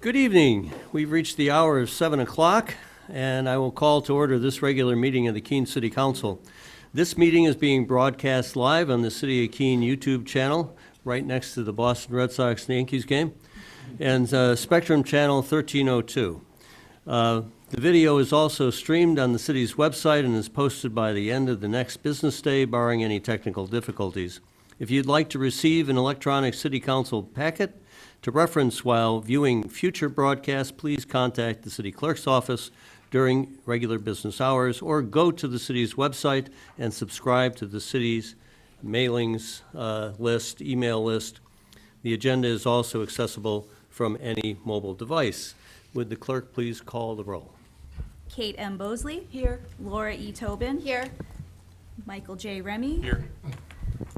Good evening. We've reached the hour of 7 o'clock, and I will call to order this regular meeting of the Keene City Council. This meeting is being broadcast live on the City of Keene YouTube channel, right next to the Boston Red Sox Yankees game, and Spectrum Channel 1302. The video is also streamed on the city's website and is posted by the end of the next business day, barring any technical difficulties. If you'd like to receive an electronic City Council packet to reference while viewing future broadcasts, please contact the City Clerk's office during regular business hours or go to the city's website and subscribe to the city's mailings list, email list. The agenda is also accessible from any mobile device. Would the clerk please call the roll? Kate M. Bosley. Here. Laura E. Tobin. Here. Michael J. Remy. Here.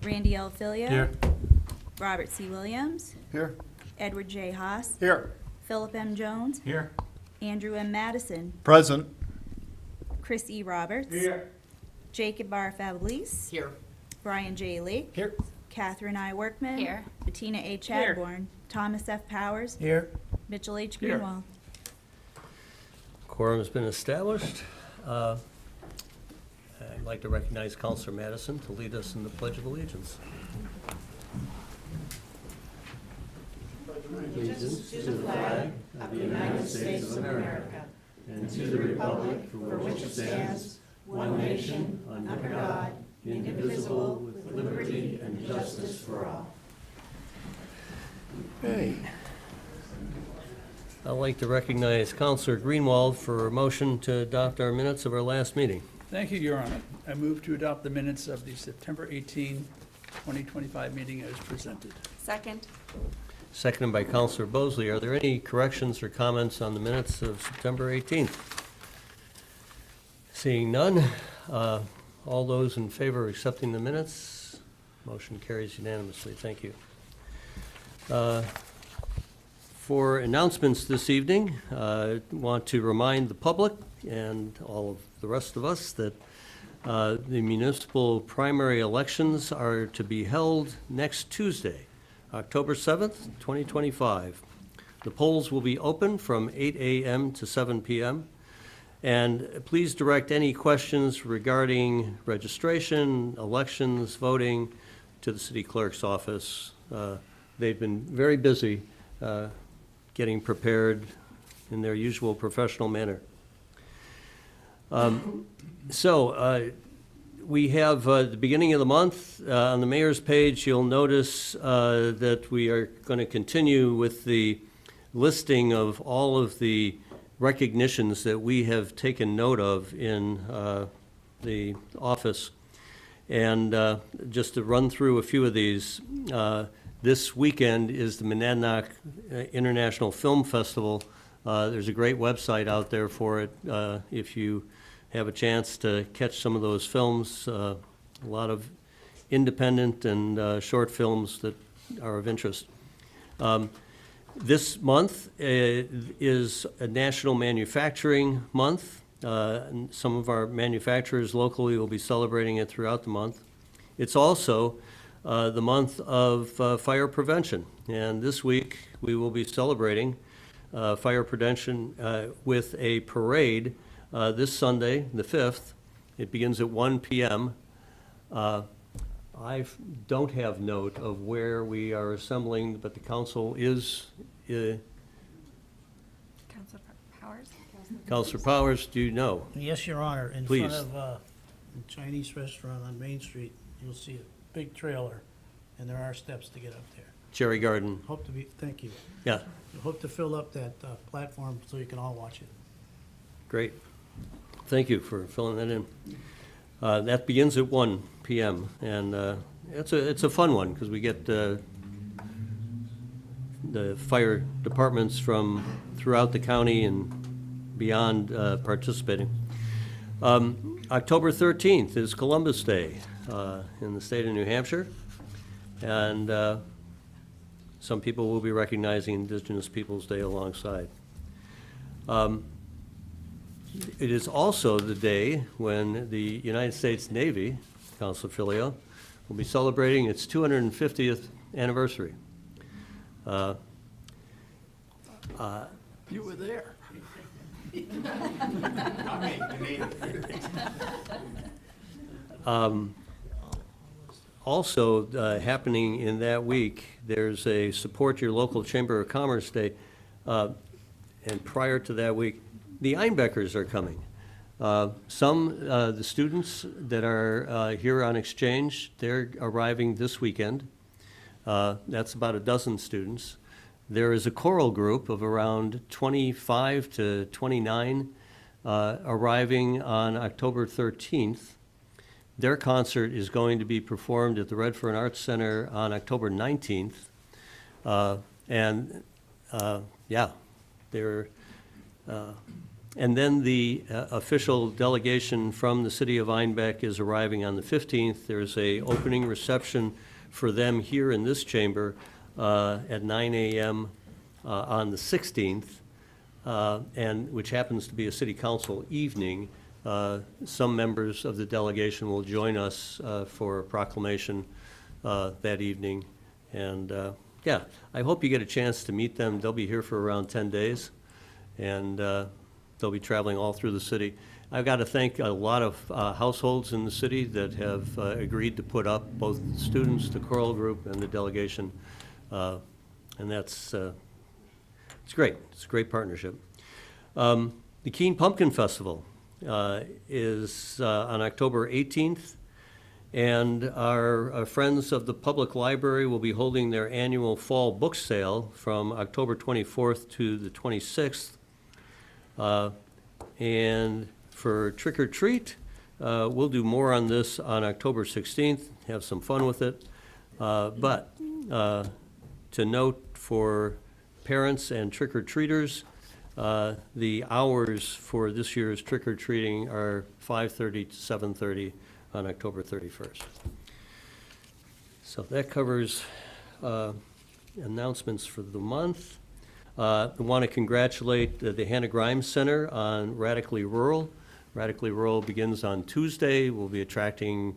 Randy L. Filia. Here. Robert C. Williams. Here. Edward J. Haas. Here. Philip M. Jones. Here. Andrew M. Madison. Present. Chris E. Roberts. Jacob R. Fablis. Here. Brian J. Lee. Here. Catherine I. Workman. Here. Bettina A. Here. Chadbourne. Thomas F. Powers. Here. Mitchell H. Here. Greenwald. Quorum has been established. I'd like to recognize Councilor Madison to lead us in the Pledge of Allegiance. Allegiance to the flag of the United States of America and to the republic for which it stands, one nation, under God, indivisible, with liberty and justice for all. Okay. I'd like to recognize Councilor Greenwald for a motion to adopt our minutes of our last meeting. Thank you, Your Honor. I move to adopt the minutes of the September 18, 2025 meeting as presented. Second. Seconded by Councilor Bosley. Are there any corrections or comments on the minutes of September 18th? Seeing none, all those in favor of accepting the minutes, motion carries unanimously. Thank you. For announcements this evening, I want to remind the public and all of the rest of us that the municipal primary elections are to be held next Tuesday, October 7th, 2025. The polls will be open from 8 a.m. to 7 p.m. And please direct any questions regarding registration, elections, voting to the city clerk's office. They've been very busy getting prepared in their usual professional manner. We have the beginning of the month. On the mayor's page, you'll notice that we are going to continue with the listing of all of the recognitions that we have taken note of in the office. And just to run through a few of these, this weekend is the Monadnock International Film Festival. There's a great website out there for it if you have a chance to catch some of those films. A lot of independent and short films that are of interest. This month is a National Manufacturing Month. And some of our manufacturers locally will be celebrating it throughout the month. It's also the month of fire prevention. And this week, we will be celebrating fire prevention with a parade this Sunday, the 5th. It begins at 1 p.m. I don't have note of where we are assembling, but the council is, Councilor Powers? Councilor Powers, do you know? Yes, Your Honor. In Please. front of a Chinese restaurant on Main Street, you'll see a big trailer, and there are steps to get up there. Cherry Garden, Hope to be, thank you. yeah, Hope to fill up that platform so you can all watch it. great. Thank you for filling that in. That begins at 1 p.m. and it's a fun one because we get the fire departments from throughout the county and beyond participating. October 13th is Columbus Day in the state of New Hampshire, and some people will be recognizing Indigenous Peoples Day alongside. It is also the day when the United States Navy, Councilor Filio, will be celebrating its 250th anniversary. You were there. Also, happening in that week, there's a Support Your Local Chamber of Commerce Day. And prior to that week, the Einbeckers are coming. The students that are here on exchange, they're arriving this weekend. That's about a dozen students. There is a choral group of around 25 to 29 arriving on October 13th. Their concert is going to be performed at the Redfern Arts Center on October 19th. And then the official delegation from the city of Einbeck is arriving on the 15th. There's a opening reception for them here in this chamber at 9 a.m. On the 16th, and which happens to be a city council evening. Some members of the delegation will join us for a proclamation that evening. And I hope you get a chance to meet them. They'll be here for around 10 days, and they'll be traveling all through the city. I've got to thank a lot of households in the city that have agreed to put up, both students, the choral group, and the delegation. And that's, it's great. It's a great partnership. The Keene Pumpkin Festival is on October 18th, and our friends of the Public Library will be holding their annual fall book sale from October 24th to the 26th. And for Trick or Treat, we'll do more on this on October 16th, have some fun with it. But to note for parents and trick-or-treaters, the hours for this year's trick-or-treating are 5:30 to 7:30 on October 31st. So that covers announcements for the month. I want to congratulate the Hannah Grimes Center on Radically Rural. Radically Rural begins on Tuesday. We'll be attracting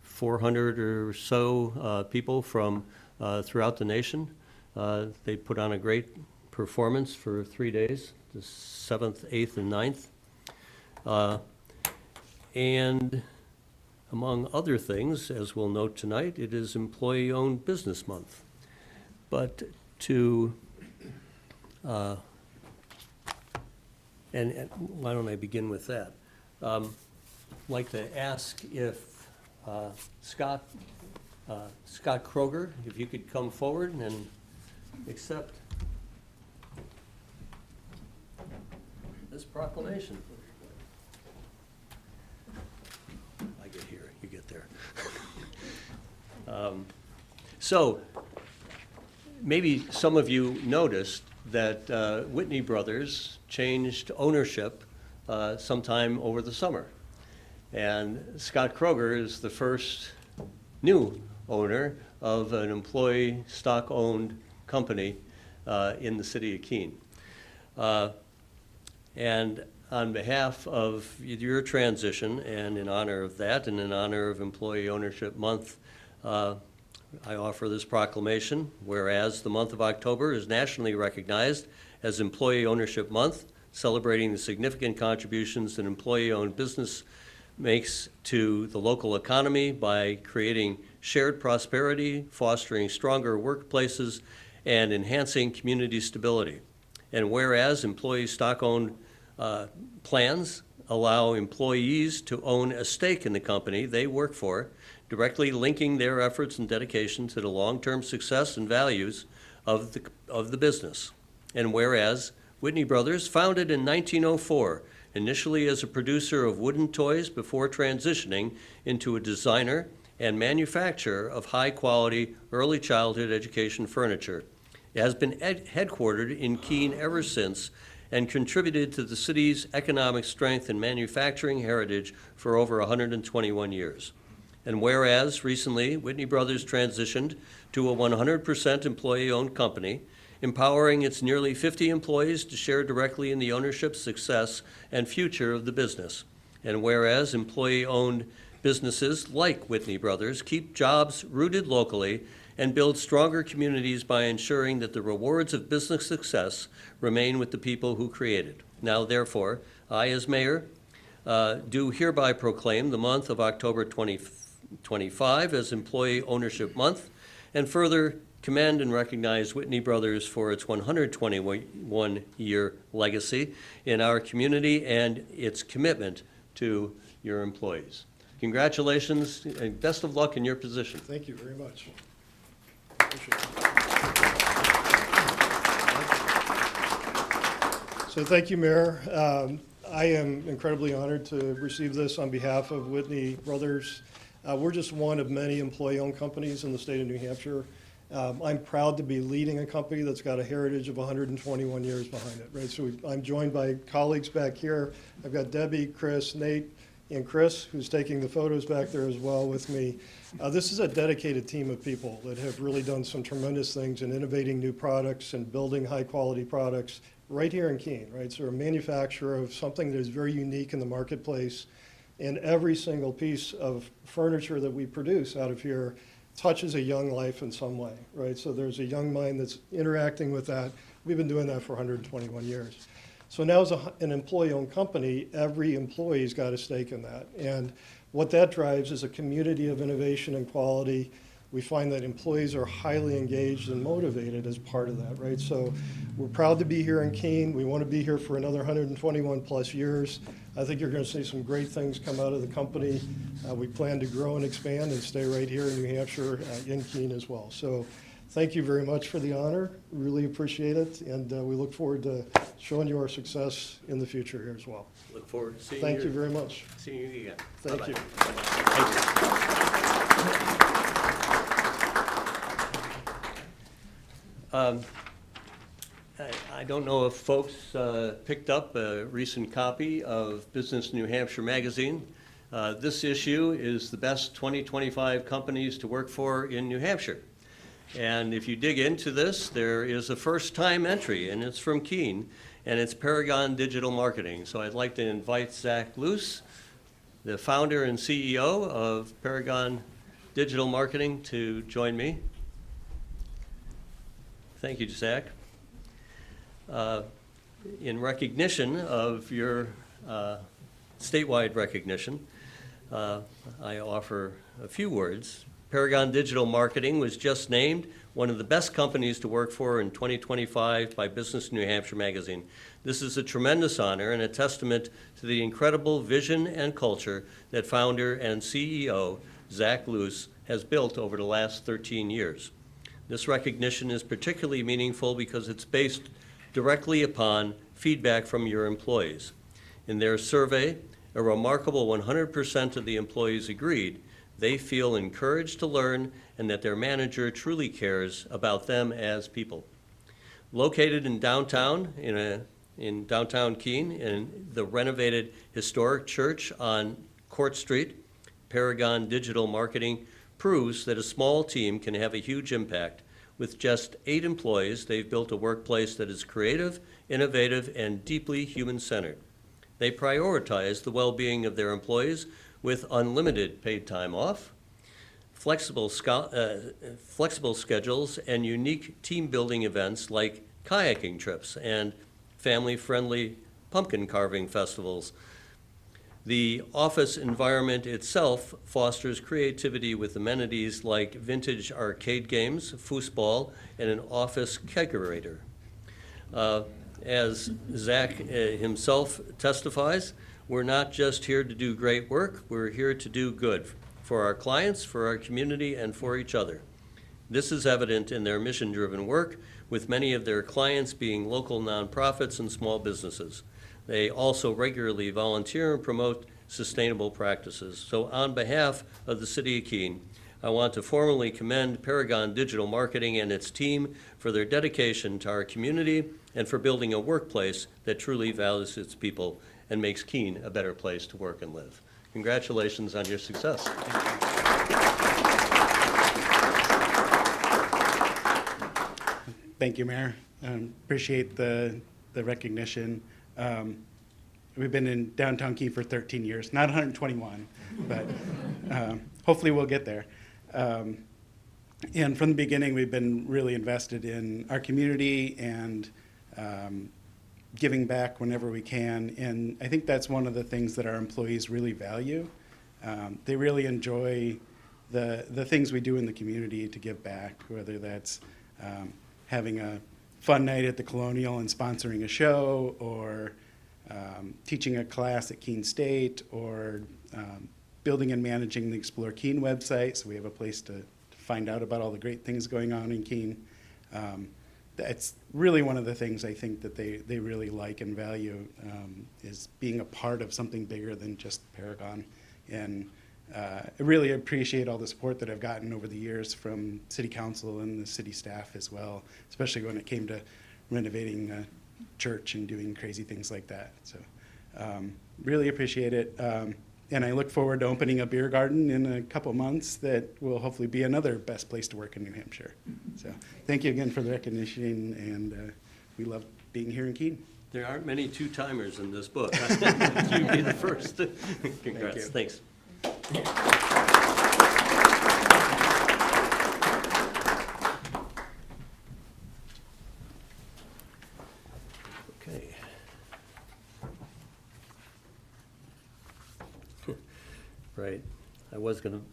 400 or so people from throughout the nation. They put on a great performance for 3 days, the 7th, 8th, and 9th. And among other things, as we'll note tonight, it is Employee-Owned Business Month. But to, and why don't I begin with that? I'd like to ask if Scott Kroger, if you could come forward and accept this proclamation. I get here, you get there. So, maybe some of you noticed that Whitney Brothers changed ownership sometime over the summer. And Scott Kroger is the first new owner of an employee stock-owned company in the city of Keene. And on behalf of your transition, and in honor of that, and in honor of Employee Ownership Month, I offer this proclamation. Whereas the month of October is nationally recognized as Employee Ownership Month, celebrating the significant contributions that employee-owned business makes to the local economy by creating shared prosperity, fostering stronger workplaces, and enhancing community stability. And whereas employee stock-owned plans allow employees to own a stake in the company they work for, directly linking their efforts and dedication to the long-term success and values of the business. And whereas Whitney Brothers, founded in 1904, initially as a producer of wooden toys before transitioning into a designer and manufacturer of high-quality early childhood education furniture. It has been headquartered in Keene ever since and contributed to the city's economic strength and manufacturing heritage for over 121 years. And whereas recently Whitney Brothers transitioned to a 100% employee-owned company, empowering its nearly 50 employees to share directly in the ownership, success, and future of the business. And whereas employee-owned businesses like Whitney Brothers keep jobs rooted locally and build stronger communities by ensuring that the rewards of business success remain with the people who create it. Now, therefore, I, as mayor, do hereby proclaim the month of October 2025 as Employee Ownership Month, and further commend and recognize Whitney Brothers for its 121-year legacy in our community and its commitment to your employees. Congratulations and best of luck in your position. Thank you very much. Appreciate it. So thank you, Mayor. I am incredibly honored to receive this on behalf of Whitney Brothers. We're just one of many employee-owned companies in the state of New Hampshire. I'm proud to be leading a company that's got a heritage of 121 years behind it, right? So I'm joined by colleagues back here. I've got Debbie, Chris, Nate, and Chris, who's taking the photos back there as well with me. This is a dedicated team of people that have really done some tremendous things in innovating new products and building high-quality products right here in Keene, right? So we're a manufacturer of something that is very unique in the marketplace, and every single piece of furniture that we produce out of here touches a young life in some way, right? So there's a young mind that's interacting with that. We've been doing that for 121 years. So now as an employee-owned company, every employee's got a stake in that. And what that drives is a community of innovation and quality. We find that employees are highly engaged and motivated as part of that, right? So we're proud to be here in Keene. We want to be here for another 121 plus years. I think you're going to see some great things come out of the company. We plan to grow and expand and stay right here in New Hampshire, in Keene as well. So thank you very much for the honor. Really appreciate it. And we look forward to showing you our success in the future here as well. Look forward to seeing Thank you very much. seeing you again. Thank Bye-bye. you. Thank you. I don't know if folks picked up a recent copy of Business New Hampshire magazine. This issue is the best 2025 companies to work for in New Hampshire. And if you dig into this, there is a first-time entry, and it's from Keene, and it's Paragon Digital Marketing. So I'd like to invite Zach Luce, the founder and CEO of Paragon Digital Marketing, to join me. Thank you, Zach. In recognition of your statewide recognition, I offer a few words. Paragon Digital Marketing was just named one of the best companies to work for in 2025 by Business New Hampshire magazine. This is a tremendous honor and a testament to the incredible vision and culture that founder and CEO Zach Luce has built over the last 13 years. This recognition is particularly meaningful because it's based directly upon feedback from your employees. In their survey, a remarkable 100% of the employees agreed they feel encouraged to learn and that their manager truly cares about them as people. Located in downtown, in downtown Keene, in the renovated historic church on Court Street, Paragon Digital Marketing proves that a small team can have a huge impact. With just 8 employees, they've built a workplace that is creative, innovative, and deeply human-centered. They prioritize the well-being of their employees with unlimited paid time off, flexible schedules, and unique team-building events like kayaking trips and family-friendly pumpkin carving festivals. The office environment itself fosters creativity with amenities like vintage arcade games, foosball, and an office kegerator. As Zach himself testifies, we're not just here to do great work, we're here to do good for our clients, for our community, and for each other. This is evident in their mission-driven work, with many of their clients being local nonprofits and small businesses. They also regularly volunteer and promote sustainable practices. So on behalf of the City of Keene, I want to formally commend Paragon Digital Marketing and its team for their dedication to our community and for building a workplace that truly values its people and makes Keene a better place to work and live. Congratulations on your success. Thank you, Mayor. Appreciate the recognition. We've been in downtown Keene for 13 years, not 121, but hopefully we'll get there. And from the beginning, we've been really invested in our community and giving back whenever we can. And I think that's one of the things that our employees really value. They really enjoy the things we do in the community to give back, whether that's having a fun night at the Colonial and sponsoring a show, or teaching a class at Keene State, or building and managing the Explore Keene website, so we have a place to find out about all the great things going on in Keene. That's really one of the things I think that they really like and value, is being a part of something bigger than just Paragon. And I really appreciate all the support that I've gotten over the years from City Council and the city staff as well, especially when it came to renovating a church and doing crazy things like that. So really appreciate it. And I look forward to opening a beer garden in a couple months that will hopefully be another best place to work in New Hampshire. So thank you again for the recognition, and we love being here in Keene. There aren't many two-timers in this book. You'd be the first. Congrats. Thanks. Okay. Right. I was going to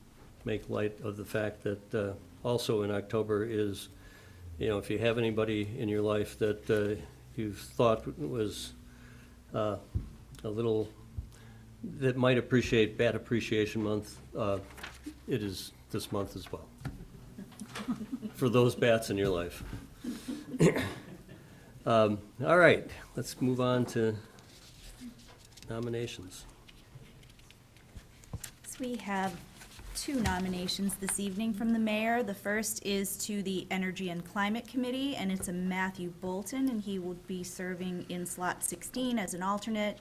make light of the fact that also in October is, if you have anybody in your life that you've thought was a little, that might appreciate Bat Appreciation Month, it is this month as well, for those bats in your life. All right, let's move on to nominations. So we have 2 nominations this evening from the mayor. The first is to the Energy and Climate Committee, and it's a Matthew Bolton, and he will be serving in slot 16 as an alternate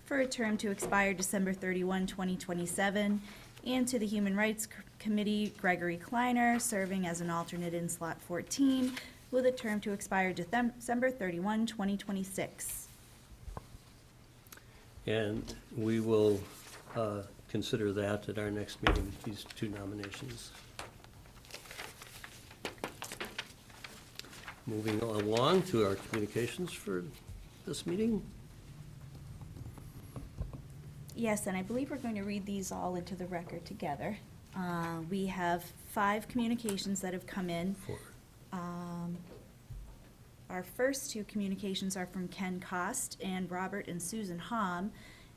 for a term to expire December 31, 2027. And to the Human Rights Committee, Gregory Kleiner, serving as an alternate in slot 14, with a term to expire December 31, 2026. And we will consider that at our next meeting, these 2 nominations. Moving along to our communications for this meeting. Yes, and I believe we're going to read these all into the record together. We have 5 communications that have come in. 4. Our first 2 communications are from Ken Cost and Robert and Susan Hom.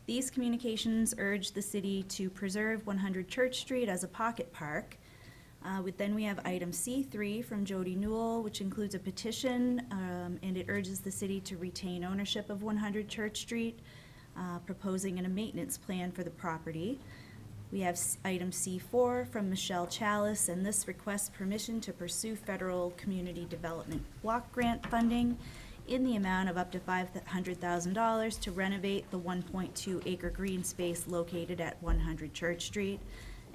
These communications urge the city to preserve 100 Church Street as a pocket park. Then we have item C3 from Jody Newell, which includes a petition, and it urges the city to retain ownership of 100 Church Street, proposing a maintenance plan for the property. We have item C4 from Michelle Chalice, and this requests permission to pursue federal community development block grant funding in the amount of up to $500,000 to renovate the 1.2 acre green space located at 100 Church Street.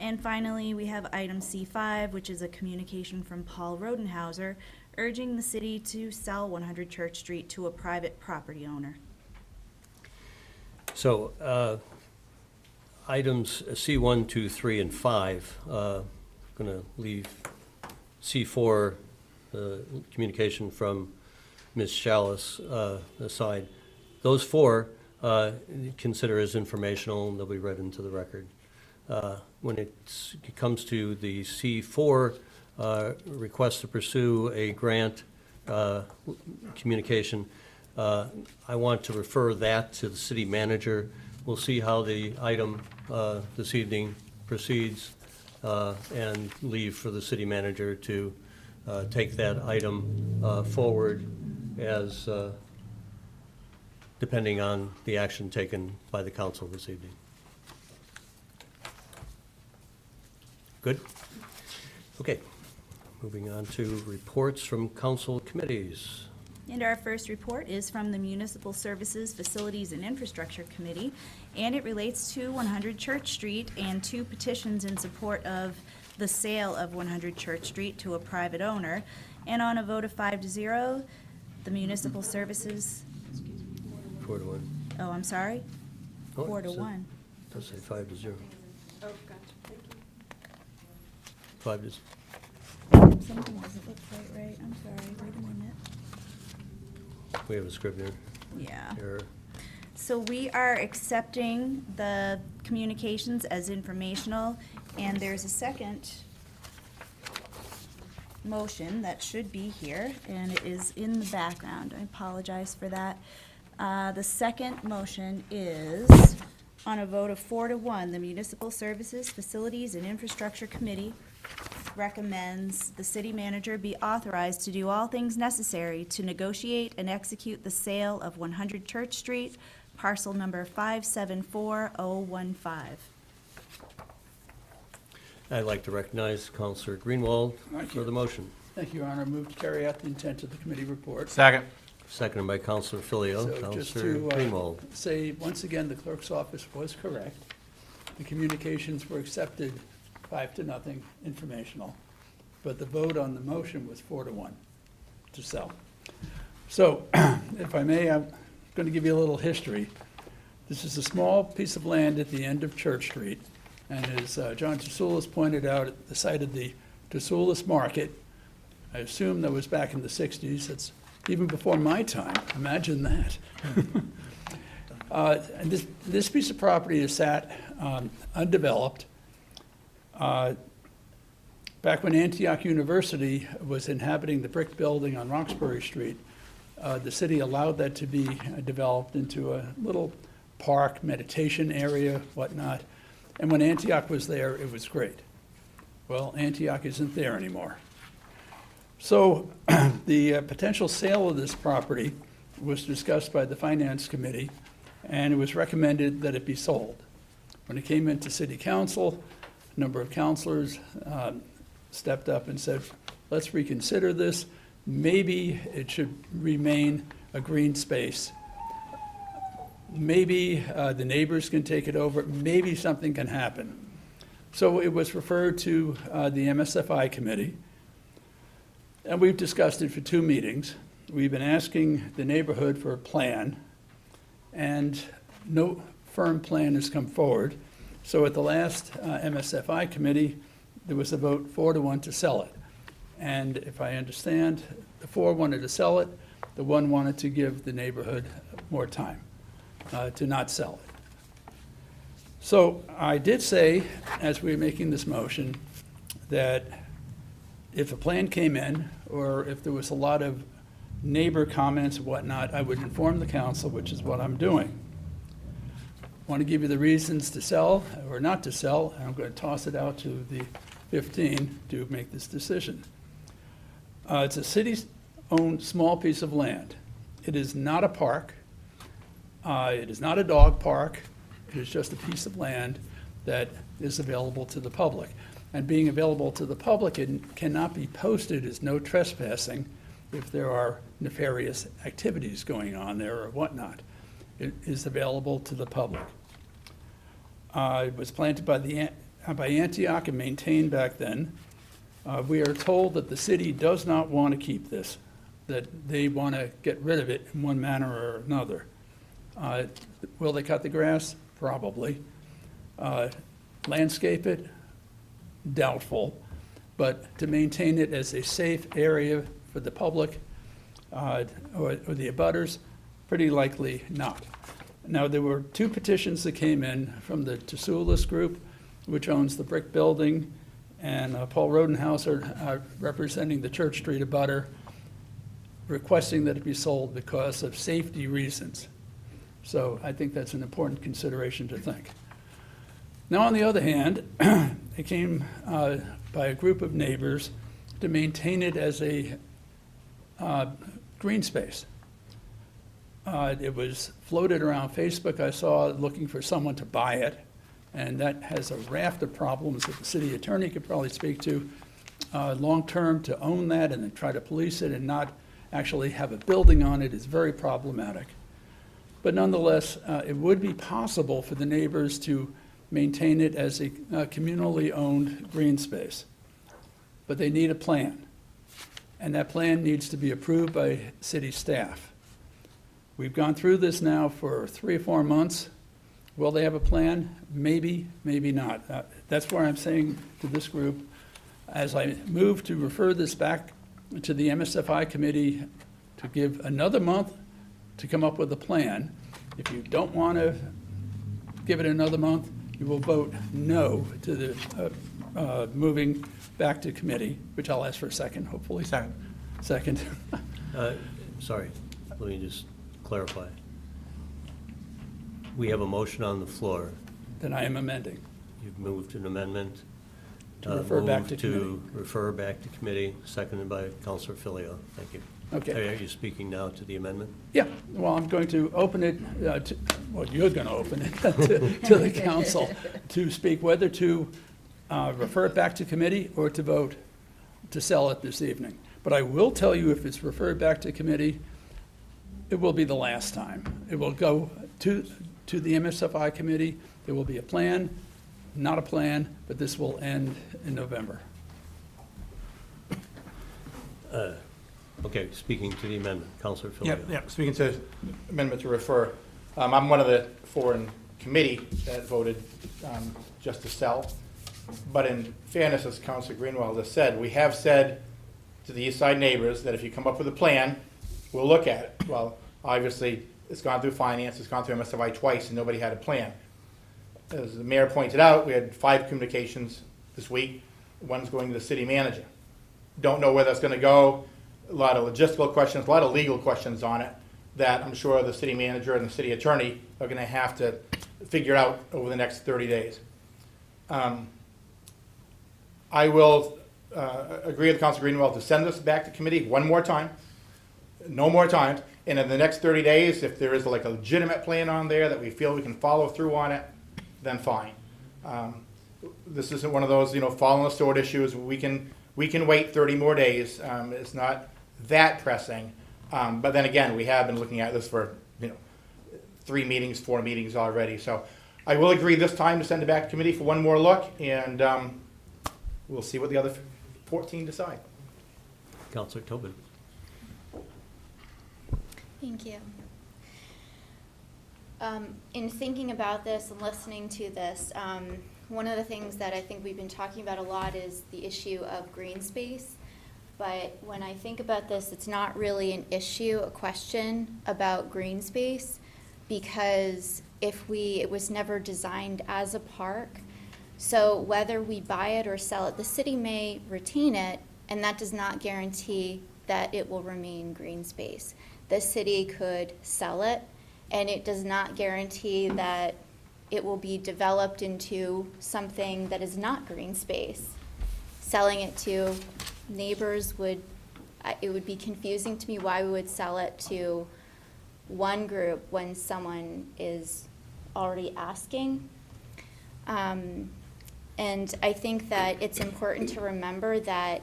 And finally, we have item C5, which is a communication from Paul Rodenhauser, urging the city to sell 100 Church Street to a private property owner. So, items C1, 2, 3, and 5, going to leave C4, communication from Ms. Chalice, aside. Those 4 consider as informational, and they'll be read into the record. When it comes to the C4 request to pursue a grant communication, I want to refer that to the city manager. We'll see how the item this evening proceeds, and leave for the city manager to take that item forward as depending on the action taken by the council this evening. Good? Okay. Moving on to reports from council committees. And our first report is from the Municipal Services, Facilities, and Infrastructure Committee, and it relates to 100 Church Street and 2 petitions in support of the sale of 100 Church Street to a private owner. And on a vote of 5-0, the Municipal Services, 4 to 1. oh, I'm sorry, Oh, 4 to so- 1. Does say 5-0. Oh, gotcha, thank you. 5 to Something doesn't look quite right. I'm sorry. Wait a minute. We have a Scrivener Yeah. error. So we are accepting the communications as informational, and there's a second motion that should be here, and it is in the background. I apologize for that. The second motion is on a vote of 4-1, the Municipal Services, Facilities, and Infrastructure Committee recommends the city manager be authorized to do all things necessary to negotiate and execute the sale of 100 Church Street, parcel number 574015. I'd like to recognize Counselor Greenwald Thank for you. the motion. Thank you, Your Honor. Move to carry out the intent of the committee report. Second. Seconded by Counselor Filio. So just Counselor to Greenwald. say, once again, the clerk's office was correct. The communications were accepted 5-0, informational. But the vote on the motion was 4-1 to sell. So, if I may, I'm going to give you a little history. This is a small piece of land at the end of Church Street. And as John Tsoulis pointed out, at the site of the Tsoulis Market, I assume that was back in the 60s. It's even before my time. Imagine that. And this piece of property is sat undeveloped. Back when Antioch University was inhabiting the brick building on Roxbury Street, the city allowed that to be developed into a little park, meditation area, whatnot. And when Antioch was there, it was great. Well, Antioch isn't there anymore. So the potential sale of this property was discussed by the Finance Committee, and it was recommended that it be sold. When it came into City Council, a number of councilors stepped up and said, let's reconsider this. Maybe it should remain a green space. Maybe the neighbors can take it over. Maybe something can happen. So it was referred to the MSFI committee, and we've discussed it for 2 meetings. We've been asking the neighborhood for a plan, and no firm plan has come forward. So at the last MSFI committee, there was a vote 4-1 to sell it. And if I understand, the 4 wanted to sell it, the 1 wanted to give the neighborhood more time to not sell it. So I did say, as we were making this motion, that if a plan came in, or if there was a lot of neighbor comments and whatnot, I would inform the council, which is what I'm doing. I want to give you the reasons to sell or not to sell, and I'm going to toss it out to the 15 to make this decision. It's a city-owned small piece of land. It is not a park. It is not a dog park. It is just a piece of land that is available to the public. And being available to the public, it cannot be posted as no trespassing if there are nefarious activities going on there or whatnot. It is available to the public. It was planted by Antioch and maintained back then. We are told that the city does not want to keep this, that they want to get rid of it in one manner or another. Will they cut the grass? Probably. Landscape it? Doubtful. But to maintain it as a safe area for the public or the abutters, pretty likely not. Now, there were 2 petitions that came in from the Tsoulis group, which owns the brick building, and Paul Rodenhauser, representing the Church Street abutter, requesting that it be sold because of safety reasons. So I think that's an important consideration to think. Now, on the other hand, it came by a group of neighbors to maintain it as a green space. It was floated around Facebook, I saw, looking for someone to buy it, and that has a raft of problems that the city attorney could probably speak to. Long-term, to own that and then try to police it and not actually have a building on it is very problematic. But nonetheless, it would be possible for the neighbors to maintain it as a communally owned green space. But they need a plan, and that plan needs to be approved by city staff. We've gone through this now for 3 or 4 months. Will they have a plan? Maybe, maybe not. That's why I'm saying to this group, as I move to refer this back to the MSFI committee to give another month to come up with a plan. If you don't want to give it another month, you will vote no to the moving back to committee, which I'll ask for a second, hopefully. Second. Sorry, let me just clarify. We have a motion on the floor. Then I am amending. You've moved an amendment. To refer back to moved to refer back to committee, seconded by Counselor Filio. Thank you. Okay. Are you speaking now to the amendment? Yeah, well, I'm going to open it, well, you're going to open it to the council to speak whether to refer it back to committee or to vote to sell it this evening. But I will tell you, if it's referred back to committee, it will be the last time. It will go to the MSFI committee. There will be a plan, not a plan, but this will end in November. Okay, speaking to the amendment, Counselor Filio. Yeah, speaking to amendment to refer, I'm one of the four in committee that voted just to sell. But in fairness, as Councilor Greenwald has said, we have said to the East Side neighbors that if you come up with a plan, we'll look at it. Well, obviously, it's gone through finance, it's gone through MSFI twice, and nobody had a plan. As the mayor pointed out, we had 5 communications this week. One's going to the city manager. Don't know where that's going to go. A lot of logistical questions, a lot of legal questions on it that I'm sure the city manager and the city attorney are going to have to figure out over the next 30 days. I will agree with Councilor Greenwald to send this back to committee one more time, no more times, and in the next 30 days, if there is like a legitimate plan on there that we feel we can follow through on it, then fine. This isn't one of those, fall on the sword issues. We can wait 30 more days. It's not that pressing. But then again, we have been looking at this for 3 meetings, 4 meetings already. So I will agree this time to send it back to committee for one more look, and we'll see what the other 14 decide. Counselor Tobin. Thank you. In thinking about this and listening to this, one of the things that I think we've been talking about a lot is the issue of green space. But when I think about this, it's not really an issue, a question about green space, because it was never designed as a park. So whether we buy it or sell it, the city may retain it, and that does not guarantee that it will remain green space. The city could sell it, and it does not guarantee that it will be developed into something that is not green space. Selling it to neighbors it would be confusing to me why we would sell it to one group when someone is already asking. And I think that it's important to remember that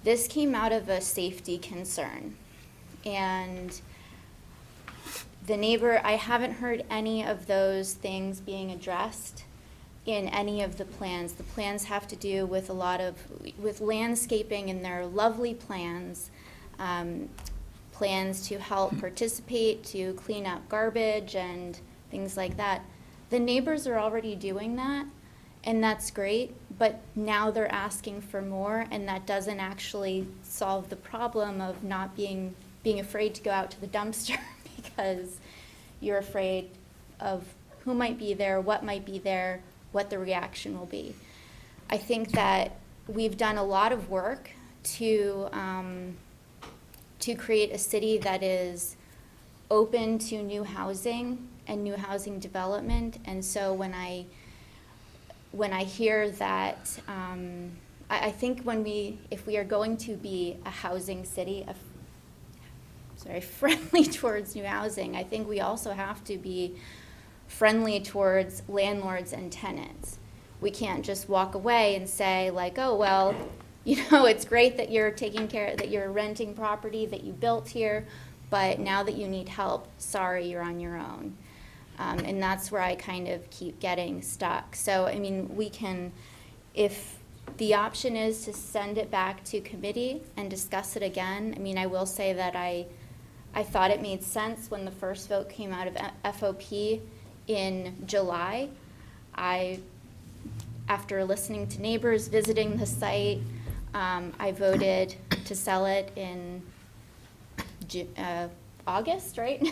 this came out of a safety concern. And the neighbor, I haven't heard any of those things being addressed in any of the plans. The plans have to do with with landscaping, and they're lovely plans. Plans to help participate, to clean up garbage and things like that. The neighbors are already doing that, and that's great, but now they're asking for more, and that doesn't actually solve the problem of not being afraid to go out to the dumpster because you're afraid of who might be there, what might be there, what the reaction will be. I think that we've done a lot of work to create a city that is open to new housing and new housing development. And so when I hear that, I think if we are going to be a housing city, friendly towards new housing, I think we also have to be friendly towards landlords and tenants. We can't just walk away and say like, oh, well, it's great that you're that you're renting property that you built here, but now that you need help, sorry, you're on your own. And that's where I kind of keep getting stuck. So, we can, if the option is to send it back to committee and discuss it again, I will say that I thought it made sense when the first vote came out of FOP in July. After listening to neighbors, visiting the site, I voted to sell it in August, right?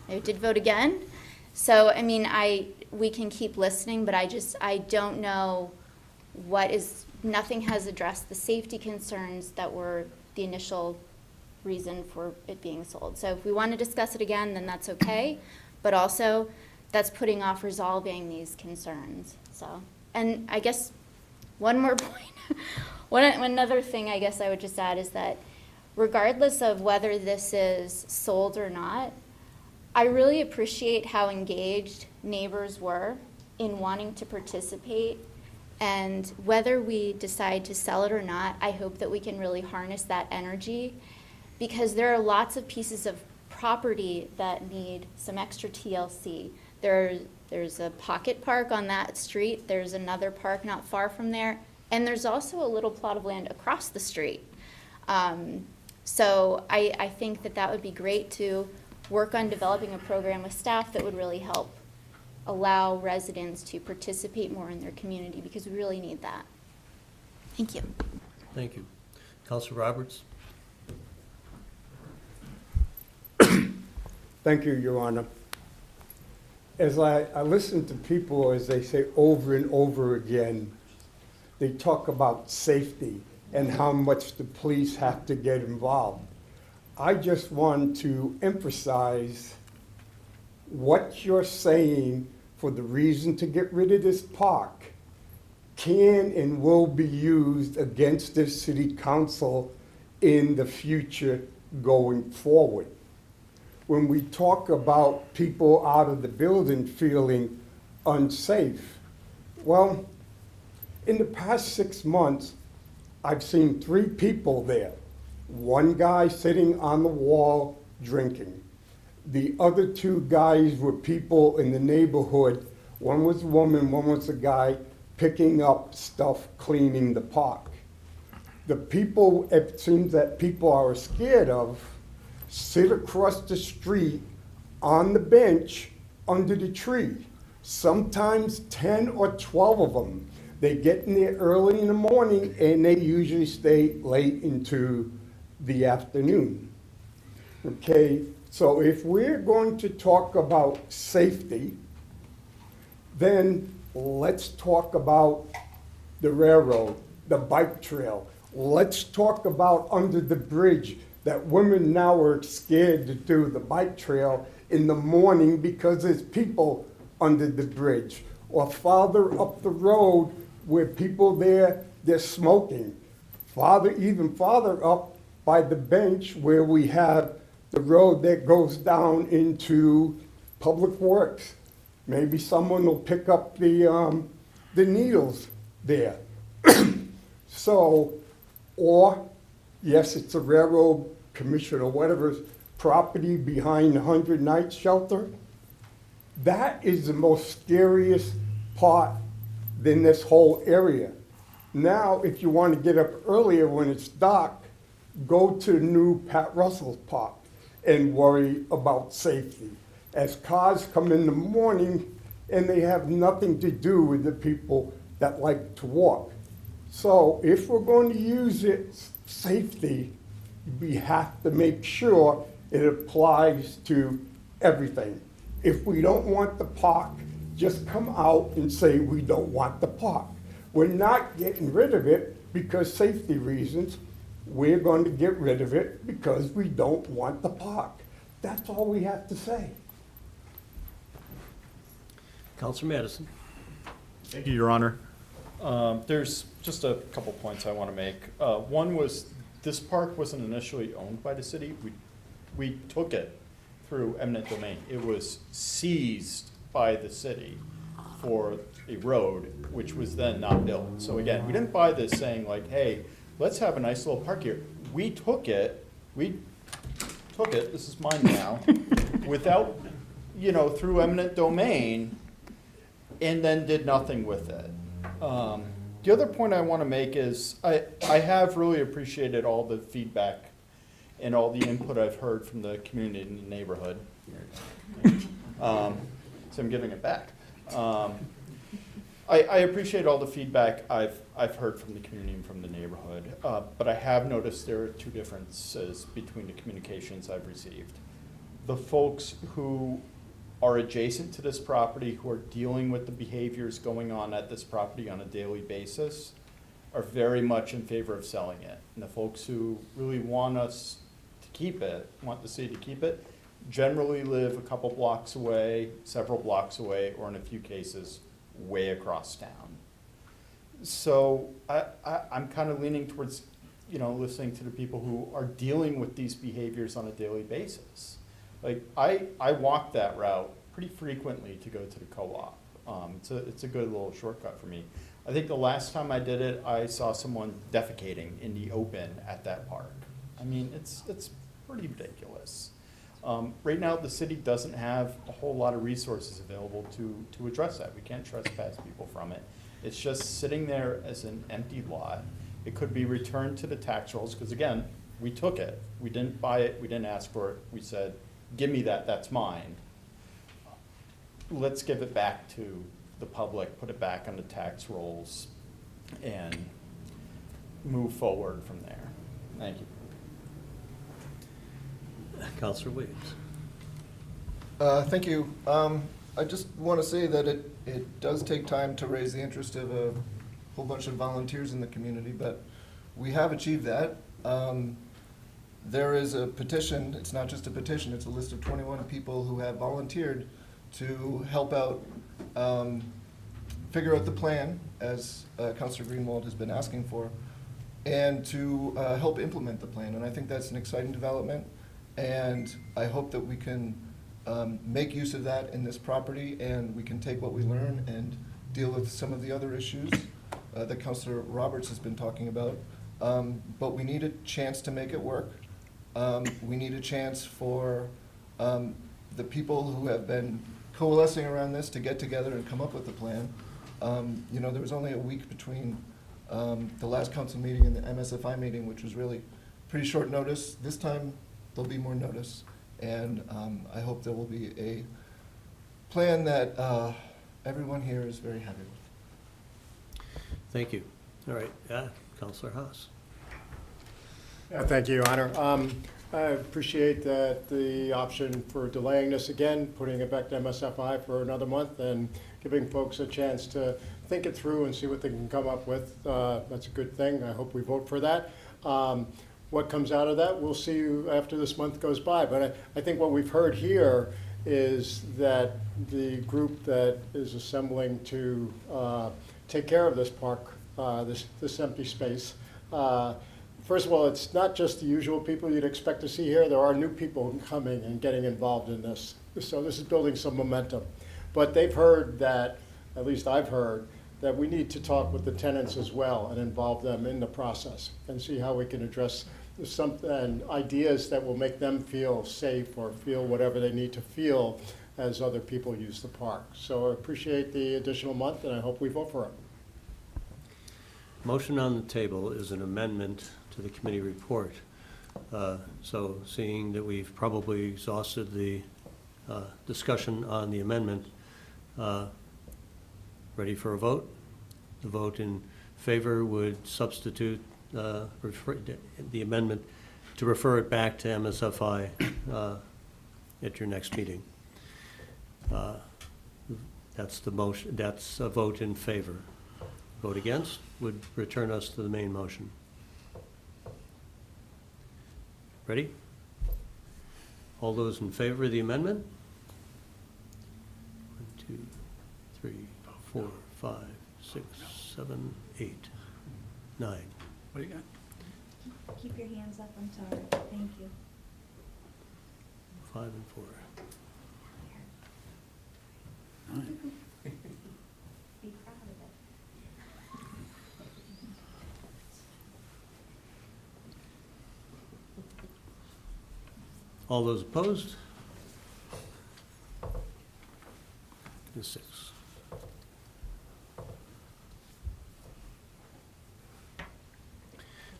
I did vote again. So, I mean, we can keep listening, but I don't know nothing has addressed the safety concerns that were the initial reason for it being sold. So if we want to discuss it again, then that's okay, but also that's putting off resolving these concerns, so. And I guess one more point, another thing I guess I would just add is that regardless of whether this is sold or not, I really appreciate how engaged neighbors were in wanting to participate. And whether we decide to sell it or not, I hope that we can really harness that energy, because there are lots of pieces of property that need some extra TLC. There's a pocket park on that street, there's another park not far from there, and there's also a little plot of land across the street. So I think that would be great to work on developing a program with staff that would really help allow residents to participate more in their community, because we really need that. Thank you. Thank you. Counselor Roberts? Thank you, Your Honor. As I listen to people, as they say over and over again, they talk about safety and how much the police have to get involved. I just want to emphasize what you're saying for the reason to get rid of this park can and will be used against this city council in the future going forward. When we talk about people out of the building feeling unsafe, well, in the past 6 months, I've seen 3 people there. One guy sitting on the wall drinking. The other 2 guys were people in the neighborhood. One was a woman, one was a guy picking up stuff, cleaning the park. The people, it seems that people are scared of, sit across the street on the bench under the tree. Sometimes 10 or 12 of them. They get in there early in the morning and they usually stay late into the afternoon. Okay, so if we're going to talk about safety, then let's talk about the railroad, the bike trail. Let's talk about under the bridge, that women now are scared to do the bike trail in the morning because there's people under the bridge. Or farther up the road where people there, they're smoking. Even farther up by the bench where we have the road that goes down into Public Works. Maybe someone will pick up the needles there. So, or, yes, it's a railroad commission or whatever's property behind the 100 Nights shelter. That is the most scariest part than this whole area. Now, if you want to get up earlier when it's dark, go to the new Pat Russell's Park and worry about safety. As cars come in the morning and they have nothing to do with the people that like to walk. So if we're going to use it safety, we have to make sure it applies to everything. If we don't want the park, just come out and say we don't want the park. We're not getting rid of it because safety reasons. We're going to get rid of it because we don't want the park. That's all we have to say. Counselor Madison? Thank you, Your Honor. There's just a couple points I want to make. One was, this park wasn't initially owned by the city. We took it through eminent domain. It was seized by the city for a road, which was then not built. So again, we didn't buy this saying like, hey, let's have a nice little park here. We took it, this is mine now, without, through eminent domain, and then did nothing with it. The other point I want to make is I have really appreciated all the feedback and all the input I've heard from the community in the neighborhood. So I'm giving it back. I appreciate all the feedback I've heard from the community and from the neighborhood, but I have noticed there are two differences between the communications I've received. The folks who are adjacent to this property, who are dealing with the behaviors going on at this property on a daily basis, are very much in favor of selling it. And the folks who really want us to keep it, want the city to keep it, generally live a couple blocks away, several blocks away, or in a few cases, way across town. So I'm kind of leaning towards, listening to the people who are dealing with these behaviors on a daily basis. Like, I walk that route pretty frequently to go to the co-op. It's a good little shortcut for me. I think the last time I did it, I saw someone defecating in the open at that park. I mean, it's pretty ridiculous. Right now, the city doesn't have a whole lot of resources available to address that. We can't trespass people from it. It's just sitting there as an empty lot. It could be returned to the tax rolls, because again, we took it. We didn't buy it, we didn't ask for it. We said, give me that, that's mine. Let's give it back to the public, put it back on the tax rolls, and move forward from there. Thank you. Counselor Williams. Thank you. I just want to say that it does take time to raise the interest of a whole bunch of volunteers in the community, but we have achieved that. There is a petition, it's not just a petition, it's a list of 21 people who have volunteered to help out, figure out the plan, as Councilor Greenwald has been asking for, and to help implement the plan. And I think that's an exciting development. And I hope that we can make use of that in this property, and we can take what we learn and deal with some of the other issues that Councilor Roberts has been talking about. But we need a chance to make it work. We need a chance for the people who have been coalescing around this to get together and come up with a plan. There was only a week between the last council meeting and the MSFI meeting, which was really pretty short notice. This time, there'll be more notice, and I hope there will be a plan that everyone here is very happy with. Thank you. All right, Counselor Haas. Thank you, Your Honor. I appreciate that the option for delaying this again, putting it back to MSFI for another month, and giving folks a chance to think it through and see what they can come up with. That's a good thing. I hope we vote for that. What comes out of that, we'll see after this month goes by. But I think what we've heard here is that the group that is assembling to take care of this park, this empty space, first of all, it's not just the usual people you'd expect to see here. There are new people coming and getting involved in this. So this is building some momentum. But they've heard that, at least I've heard, that we need to talk with the tenants as well and involve them in the process and see how we can address some ideas that will make them feel safe or feel whatever they need to feel as other people use the park. So I appreciate the additional month, and I hope we vote for it. Motion on the table is an amendment to the committee report. So seeing that we've probably exhausted the discussion on the amendment, ready for a vote? The vote in favor would substitute the amendment to refer it back to MSFI at your next meeting. That's the motion. That's a vote in favor. Vote against would return us to the main motion. Ready? All those in favor of the amendment? 1, 2, 3, 4, 5, 6, 7, 8, 9. What do you got? Keep your hands up, I'm sorry. Thank you. 5 and 4. Be proud of it. All those opposed? 6.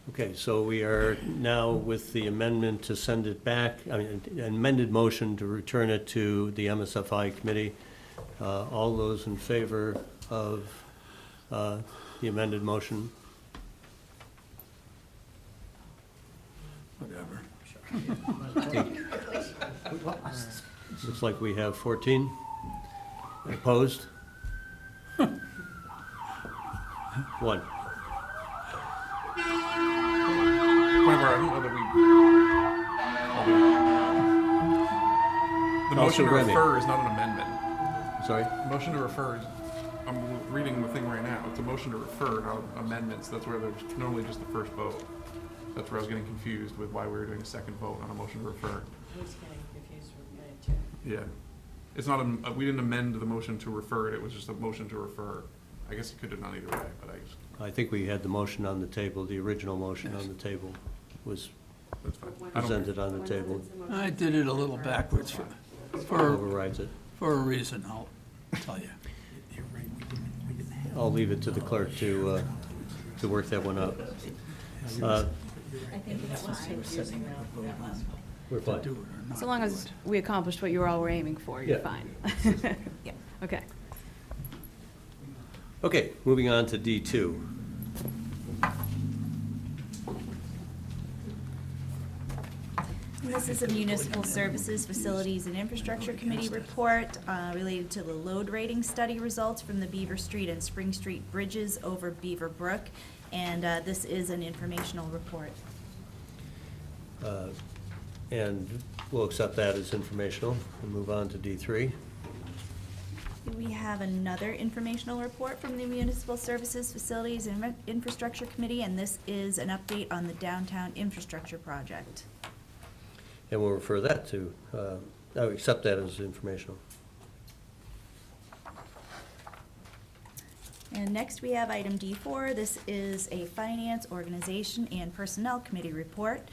Okay, so we are now with the amendment to send it back, an amended motion to return it to the MSFI committee. All those in favor of the amended motion? Whatever. Looks like we have 14. Opposed? 1. However, I don't know that the motion Counselor to Remy. refer is not an amendment. Sorry? The motion to refer is, I'm reading the thing right now, it's a motion to refer, not amendments. That's where there's normally just the first vote. That's where I was getting confused with why we were doing a second vote on a motion to refer. I was getting confused with that too. Yeah. It's not, we didn't amend the motion to refer it, it was just a motion to refer. I guess it could have done either way, but I think we had the motion on the table, the original motion on the table was that's fine. I don't- presented on the table. I did it a little backwards for Overrides it. a reason, I'll tell you. I'll leave it to the clerk to work that one out. I think it's fine. We're fine. Do it or not So long do as it. we accomplished what you all were aiming for, you're Yeah. fine. Yeah. Okay. Okay, moving on to D2. And this is a Municipal Services, Facilities, and Infrastructure Committee report related to the load rating study results from the Beaver Street and Spring Street bridges over Beaver Brook. And this is an informational report. And we'll accept that as informational and move on to D3. We have another informational report from the Municipal Services, Facilities, and Infrastructure Committee, and this is an update on the downtown infrastructure project. And we'll refer that to, I would accept that as informational. And next, we have item D4. This is a Finance, Organization, and Personnel Committee report,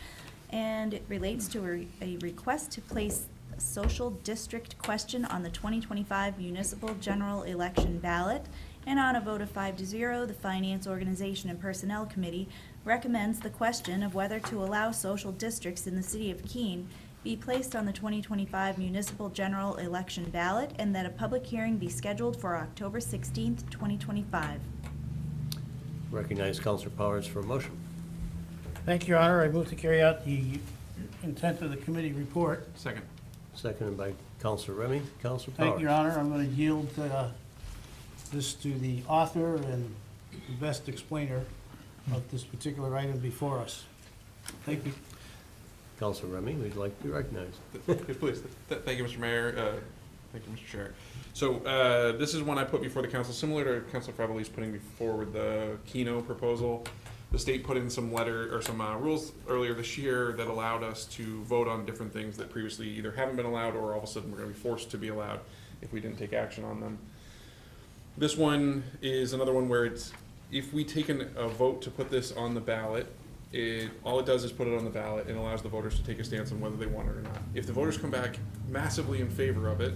and it relates to a request to place a social district question on the 2025 municipal general election ballot. And on a vote of 5-0, the Finance, Organization, and Personnel Committee recommends the question of whether to allow social districts in the city of Keene be placed on the 2025 municipal general election ballot, and that a public hearing be scheduled for October 16th, 2025. Recognize Counselor Powers for a motion. Thank you, Your Honor. I move to carry out the intent of the committee report. Second. Seconded by Counselor Remy. Counselor Powers. Thank you, Your Honor. I'm going to yield this to the author and the best explainer of this particular item before us. Thank you. Counselor Remy, we'd like to be recognized. Yes, please. Thank you, Mr. Mayor. Thank you, Mr. Chair. So this is one I put before the council, similar to Councilor Favalese putting forward the Keno proposal. The state put in some rules earlier this year that allowed us to vote on different things that previously either haven't been allowed or all of a sudden we're going to be forced to be allowed if we didn't take action on them. This one is another one where it's, if we take a vote to put this on the ballot, all it does is put it on the ballot and allows the voters to take a stance on whether they want it or not. If the voters come back massively in favor of it,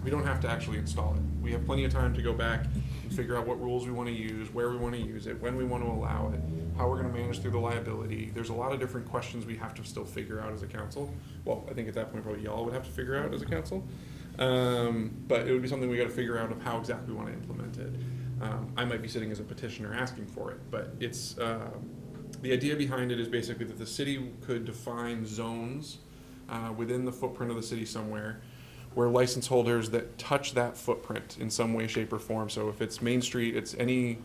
we don't have to actually install it. We have plenty of time to go back and figure out what rules we want to use, where we want to use it, when we want to allow it, how we're going to manage through the liability. There's a lot of different questions we have to still figure out as a council. Well, I think at that point probably y'all would have to figure out as a council. But it would be something we got to figure out of how exactly we want to implement it. I might be sitting as a petitioner asking for it, but it's the idea behind it is basically that the city could define zones within the footprint of the city somewhere where license holders that touch that footprint in some way, shape, or form. So if it's Main Street, it's any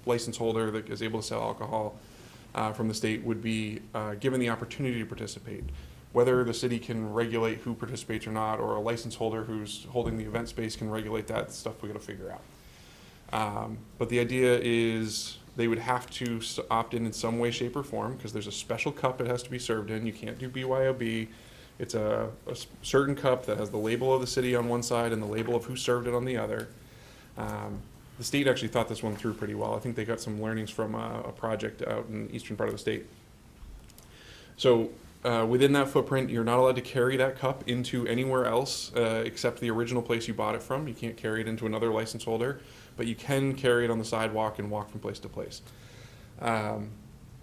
license holder that is able to sell alcohol from the state would be given the opportunity to participate. Whether the city can regulate who participates or not, or a license holder who's holding the event space can regulate that stuff, we got to figure out. But the idea is they would have to opt in some way, shape, or form, because there's a special cup it has to be served in. You can't do BYOB. It's a certain cup that has the label of the city on one side and the label of who served it on the other. The state actually thought this one through pretty well. I think they got some learnings from a project out in the eastern part of the state. So within that footprint, you're not allowed to carry that cup into anywhere else except the original place you bought it from. You can't carry it into another license holder, but you can carry it on the sidewalk and walk from place to place.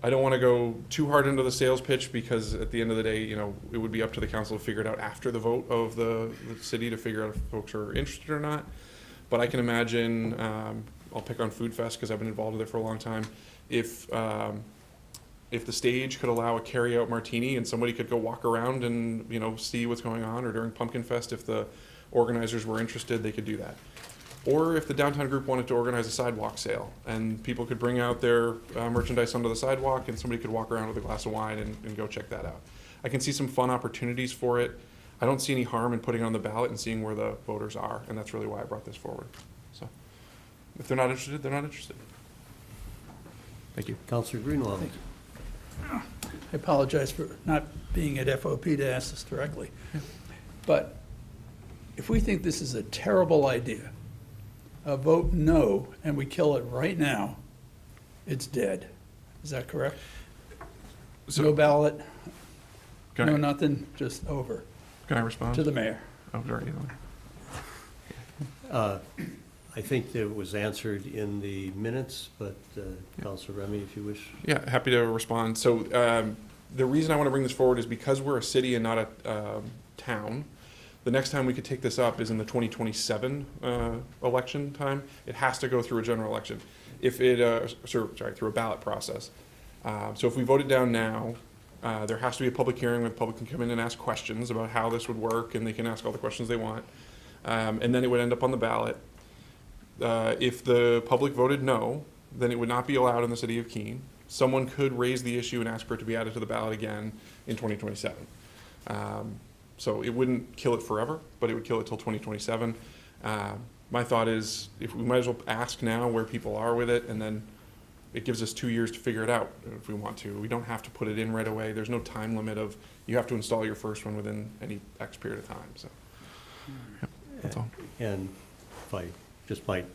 I don't want to go too hard into the sales pitch because at the end of the day, you know, it would be up to the council to figure it out after the vote of the city to figure out if folks are interested or not. But I can imagine I'll pick on Food Fest because I've been involved with it for a long time. If the stage could allow a carry-out martini and somebody could go walk around and, you know, see what's going on, or during Pumpkin Fest, if the organizers were interested, they could do that. Or if the downtown group wanted to organize a sidewalk sale and people could bring out their merchandise onto the sidewalk and somebody could walk around with a glass of wine and go check that out. I can see some fun opportunities for it. I don't see any harm in putting it on the ballot and seeing where the voters are, and that's really why I brought this forward. So if they're not interested, they're not interested. Thank you. Councilor Greenwald. I apologize for not being at FOP to ask this directly. But if we think this is a terrible idea, vote no, and we kill it right now, it's dead. Is that correct? So- No ballot, Can no I- nothing, just over Can I respond? to the mayor. Oh, sorry. I think that it was answered in the minutes, but Councilor Remy, if you wish. Yeah, happy to respond. So the reason I want to bring this forward is because we're a city and not a town. The next time we could take this up is in the 2027 election time. It has to go through a general election. If it, through a ballot process. So if we vote it down now, there has to be a public hearing where the public can come in and ask questions about how this would work, and they can ask all the questions they want. And then it would end up on the ballot. If the public voted no, then it would not be allowed in the city of Keene. Someone could raise the issue and ask for it to be added to the ballot again in 2027. So it wouldn't kill it forever, but it would kill it till 2027. My thought is, if we might as well ask now where people are with it, and then it gives us 2 years to figure it out if we want to. We don't have to put it in right away. There's no time limit of, you have to install your first one within any X period of time, so. Yep, that's all. And if I just might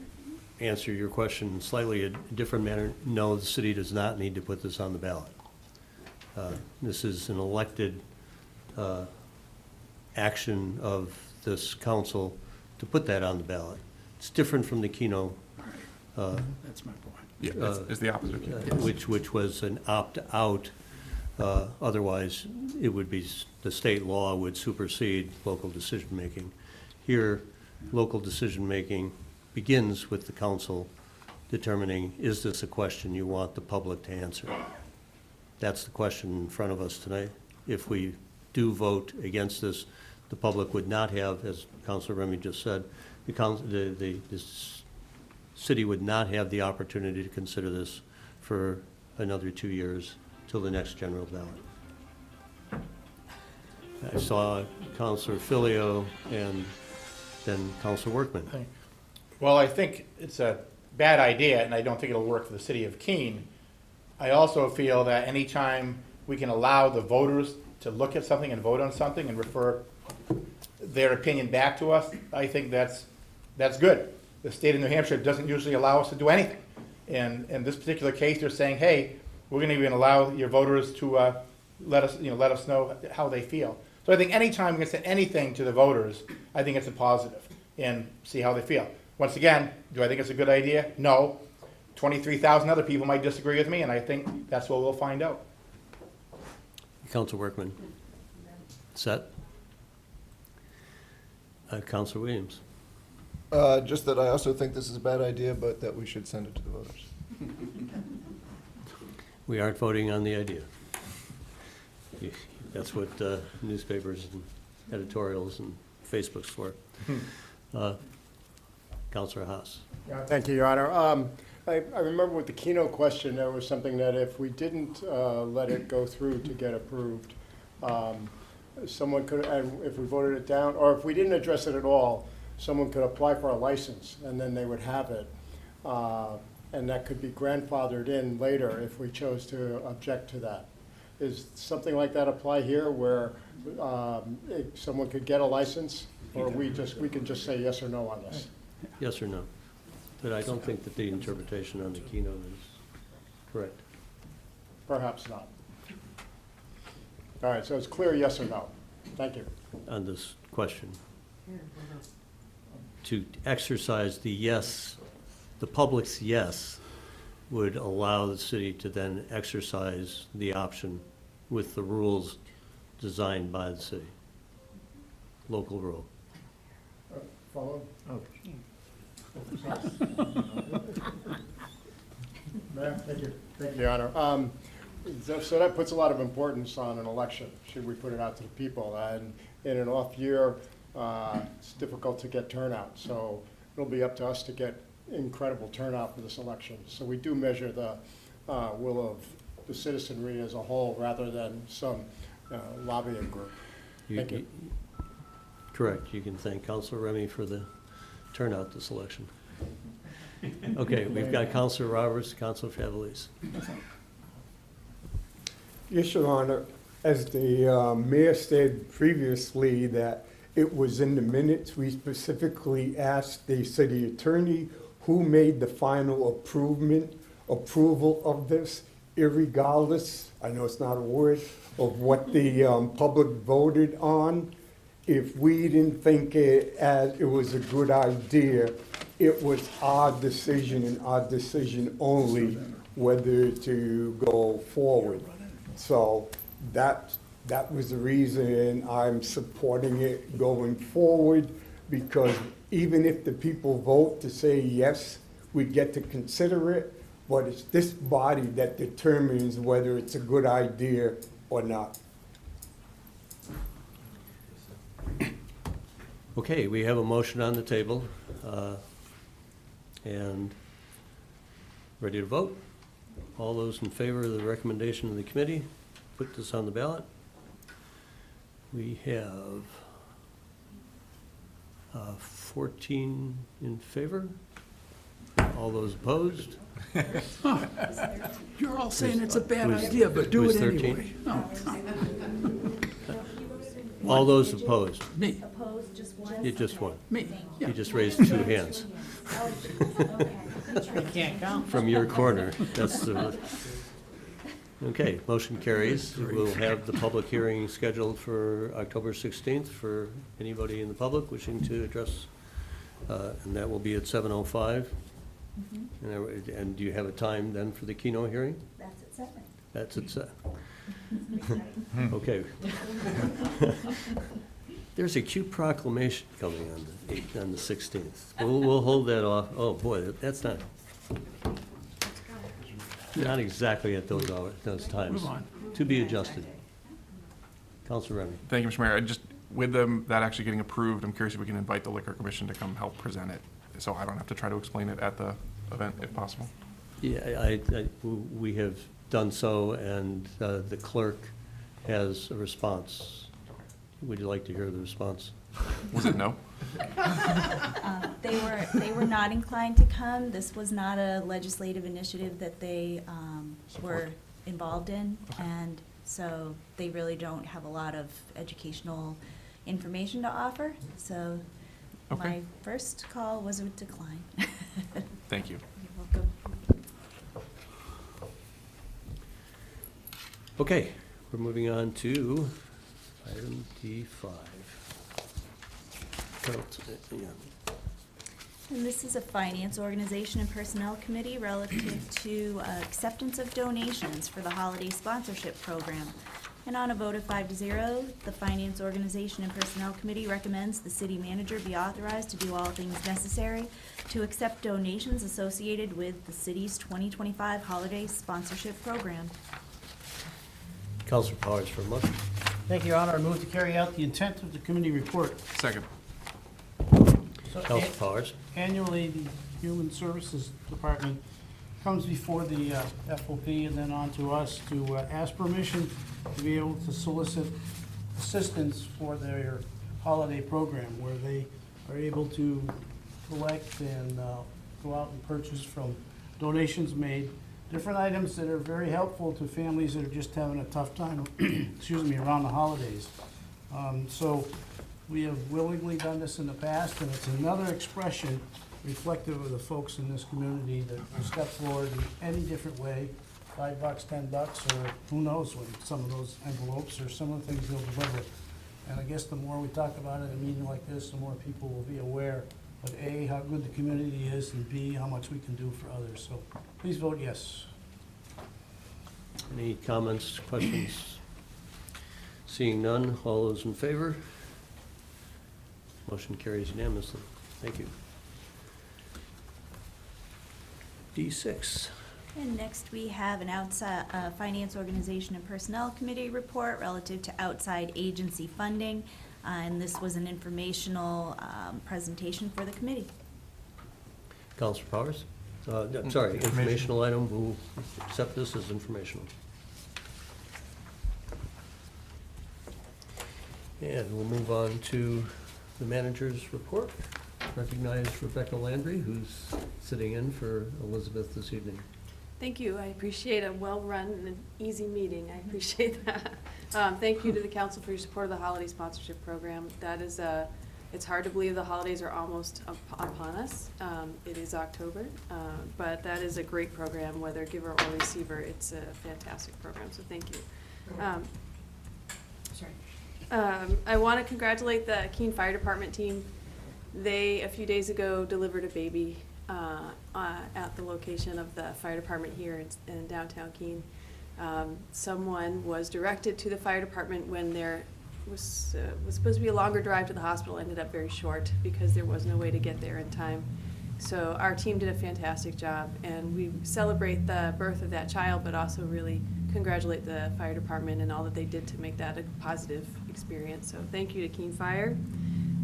answer your question in slightly a different manner, no, the city does not need to put this on the ballot. This is an elected action of this council to put that on the ballot. It's different from the Keno, That's my point. Yeah, it's the opposite. which was an opt-out. Otherwise, it would be, the state law would supersede local decision-making. Here, local decision-making begins with the council determining, is this a question you want the public to answer? That's the question in front of us tonight. If we do vote against this, the public would not have, as Councilor Remy just said, the city would not have the opportunity to consider this for another 2 years till the next general ballot. I saw Councilor Filio and then Councilor Workman. Well, I think it's a bad idea, and I don't think it'll work for the city of Keene. I also feel that anytime we can allow the voters to look at something and vote on something and refer their opinion back to us, I think that's good. The state of New Hampshire doesn't usually allow us to do anything. And in this particular case, they're saying, hey, we're gonna even allow your voters to let us know how they feel. So I think anytime we can say anything to the voters, I think it's a positive, and see how they feel. Once again, do I think it's a good idea? No. 23,000 other people might disagree with me, and I think that's what we'll find out. Councilor Workman. Set? Councilor Williams. Just that I also think this is a bad idea, but that we should send it to the voters. We aren't voting on the idea. That's what newspapers and editorials and Facebook's for. Councilor Haas. Yeah, thank you, Your Honor. I remember with the Keno question, there was something that if we didn't let it go through to get approved, someone could, and if we voted it down, or if we didn't address it at all, someone could apply for a license, and then they would have it. And that could be grandfathered in later if we chose to object to that. Is something like that apply here, where someone could get a license, or we can just say yes or no on this? Yes or no? But I don't think that the interpretation on the keynote is correct. Perhaps not. All right, so it's clear yes or no. Thank you. On this question. To exercise the yes, the public's yes, would allow the city to then exercise the option with the rules designed by the city. Local rule. Follow? Mayor, thank you. Thank you, Your Honor. So that puts a lot of importance on an election, should we put it out to the people. And in an off year, it's difficult to get turnout. So it'll be up to us to get incredible turnout for this election. So we do measure the will of the citizenry as a whole rather than some lobbying group. Thank you. Correct. You can thank Counselor Remy for the turnout this election. Okay, we've got Counselor Roberts, Counselor Favelis. Yes, Your Honor. As the mayor said previously that it was in the minutes, we specifically asked the city attorney who made the final approval of this, irregardless, I know it's not a word, of what the public voted on. If we didn't think it was a good idea, it was our decision and our decision only whether to go forward. So that was the reason I'm supporting it going forward, because even if the people vote to say yes, we get to consider it, but it's this body that determines whether it's a good idea or not. Okay, we have a motion on the table, and ready to vote? All those in favor of the recommendation of the committee, put this on the ballot. We have 14 in favor. All those opposed? You're all saying it's a bad Who's- idea, but do who's it 13? anyway. No, All those opposed? me, Opposed, just one? You just won. me, yeah. You just raised 2 hands You can't count. from your corner. That's the, okay, motion carries. We'll have the public hearing scheduled for October 16th for anybody in the public wishing to address, and that will be at 7:05. And do you have a time then for the keynote hearing? That's at 7. That's at 7. Okay. There's a cute proclamation coming on the 8th, on the 16th. We'll hold that off. Oh, boy, that's not exactly at those hours, those times. Move on. To be adjusted. Counselor Remy. Thank you, Mr. Mayor. With that actually getting approved, I'm curious if we can invite the Liquor Commission to come help present it, so I don't have to try to explain it at the event, if possible. Yeah, we have done so, and the clerk has a response. Would you like to hear the response? Was it no? They were not inclined to come. This was not a legislative initiative that they were involved in. And so they really don't have a lot of educational information to offer. So Okay. my first call was a decline. Thank you. You're welcome. Okay, we're moving on to item D5. And this is a finance organization and personnel committee relative to acceptance of donations for the holiday sponsorship program. And on a vote of 5-0, the finance organization and personnel committee recommends the city manager be authorized to do all things necessary to accept donations associated with the city's 2025 holiday sponsorship program. Counselor Powers for a motion. Thank you, Your Honor. I move to carry out the intent of the committee report. Second. So, Counselor Powers. Annually, the Human Services Department comes before the FOP and then on to us to ask permission to be able to solicit assistance for their holiday program, where they are able to collect and go out and purchase from donations made, different items that are very helpful to families that are just having a tough time, excuse me, around the holidays. So we have willingly done this in the past, and it's another expression reflective of the folks in this community that will step forward in any different way, $5, $10, or who knows what some of those envelopes or some of the things they'll deliver. And I guess the more we talk about it in a meeting like this, the more people will be aware of A, how good the community is, and B, how much we can do for others. So please vote yes. Any comments, questions? Seeing none, all those in favor? Motion carries unanimously. Thank you. D6. And next, we have an outside, Finance Organization and Personnel Committee report relative to outside agency funding. And this was an informational presentation for the committee. Counselor Powers? I'm sorry, informational item. We'll accept this as informational. And we'll move on to the manager's report. Recognize Rebecca Landry, who's sitting in for Elizabeth this evening. Thank you. I appreciate a well-run and an easy meeting. I appreciate that. Thank you to the council for your support of the holiday sponsorship program. That is, it's hard to believe the holidays are almost upon us. It is October, but that is a great program, whether giver or receiver. It's a fantastic program, so thank you. I want to congratulate the Keene Fire Department team. They, a few days ago, delivered a baby at the location of the fire department here in downtown Keene. Someone was directed to the fire department when there was supposed to be a longer drive to the hospital, ended up very short because there was no way to get there in time. So our team did a fantastic job, and we celebrate the birth of that child, but also really congratulate the fire department and all that they did to make that a positive experience. So thank you to Keene Fire.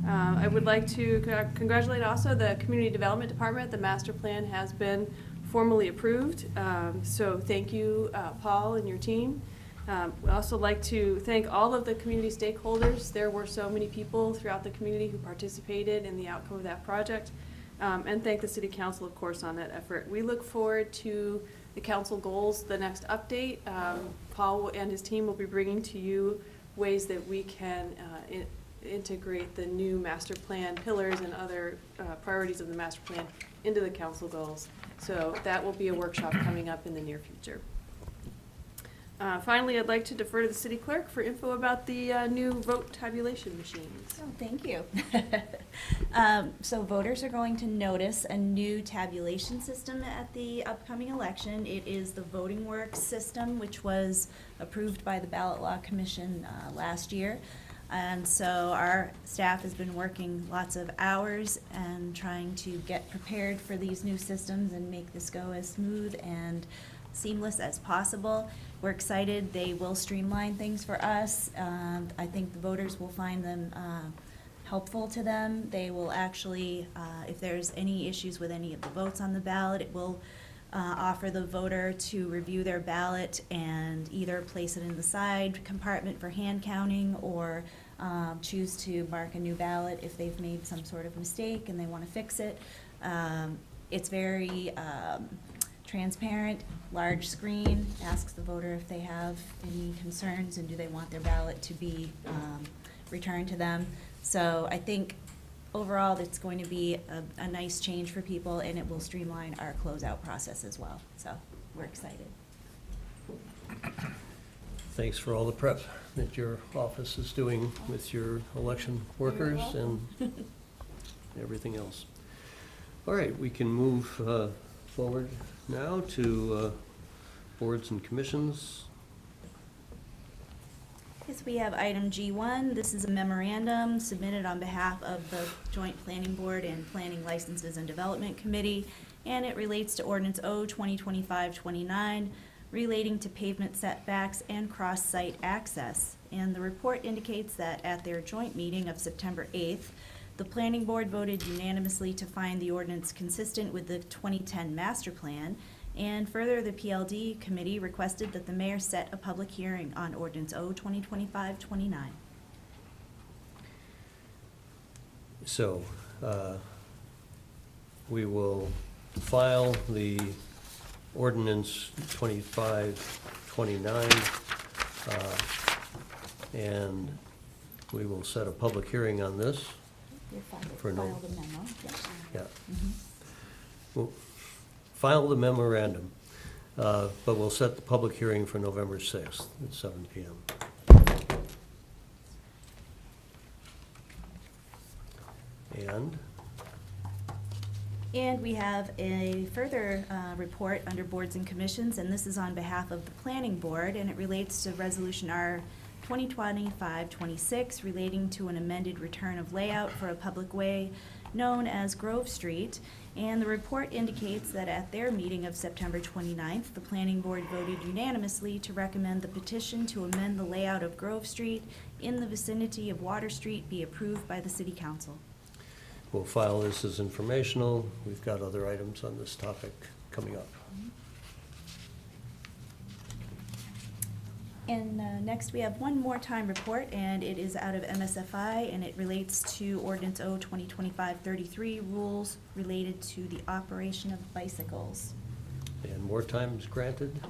I would like to congratulate also the Community Development Department. The master plan has been formally approved. So thank you, Paul and your team. We'd also like to thank all of the community stakeholders. There were so many people throughout the community who participated in the outcome of that project. And thank the City Council, of course, on that effort. We look forward to the council goals, the next update. Paul and his team will be bringing to you ways that we can integrate the new master plan pillars and other priorities of the master plan into the council goals. So that will be a workshop coming up in the near future. Finally, I'd like to defer to the city clerk for info about the new vote tabulation machines. Oh, thank you. So voters are going to notice a new tabulation system at the upcoming election. It is the Voting Works system, which was approved by the Ballot Law Commission last year. And so our staff has been working lots of hours and trying to get prepared for these new systems and make this go as smooth and seamless as possible. We're excited. They will streamline things for us. I think the voters will find them helpful to them. They will actually, if there's any issues with any of the votes on the ballot, it will offer the voter to review their ballot and either place it in the side compartment for hand counting or choose to mark a new ballot if they've made some sort of mistake and they want to fix it. It's very transparent, large screen, asks the voter if they have any concerns and do they want their ballot to be returned to them. So I think overall it's going to be a nice change for people, and it will streamline our closeout process as well. So we're excited. Thanks for all the prep that your office is doing with your election workers and everything else. All right, we can move forward now to boards and commissions. Yes, we have item G1. This is a memorandum submitted on behalf of the Joint Planning Board and Planning Licenses and Development Committee, and it relates to Ordinance O 2025-29 relating to pavement setbacks and cross-site access. And the report indicates that at their joint meeting of September 8th, the Planning Board voted unanimously to find the ordinance consistent with the 2010 master plan. And further, the PLD committee requested that the mayor set a public hearing on Ordinance O 2025-29. So we will file the ordinance 2529 and we will set a public hearing on this. For no- File the memo. Yeah. Mhm. We'll file the memorandum, but we'll set the public hearing for November 6th at 7 p.m. And we have a further report under boards and commissions, and this is on behalf of the Planning Board, and it relates to Resolution R 2025-26 relating to an amended return of layout for a public way known as Grove Street. And the report indicates that at their meeting of September 29th, the planning board voted unanimously to recommend the petition to amend the layout of Grove Street in the vicinity of Water Street be approved by the city council. We'll file this as informational. We've got other items on this topic coming up. And next, we have one more time report, and it is out of MSFI, and it relates to Ordinance O 2025-33, rules related to the operation of bicycles. And more time is granted.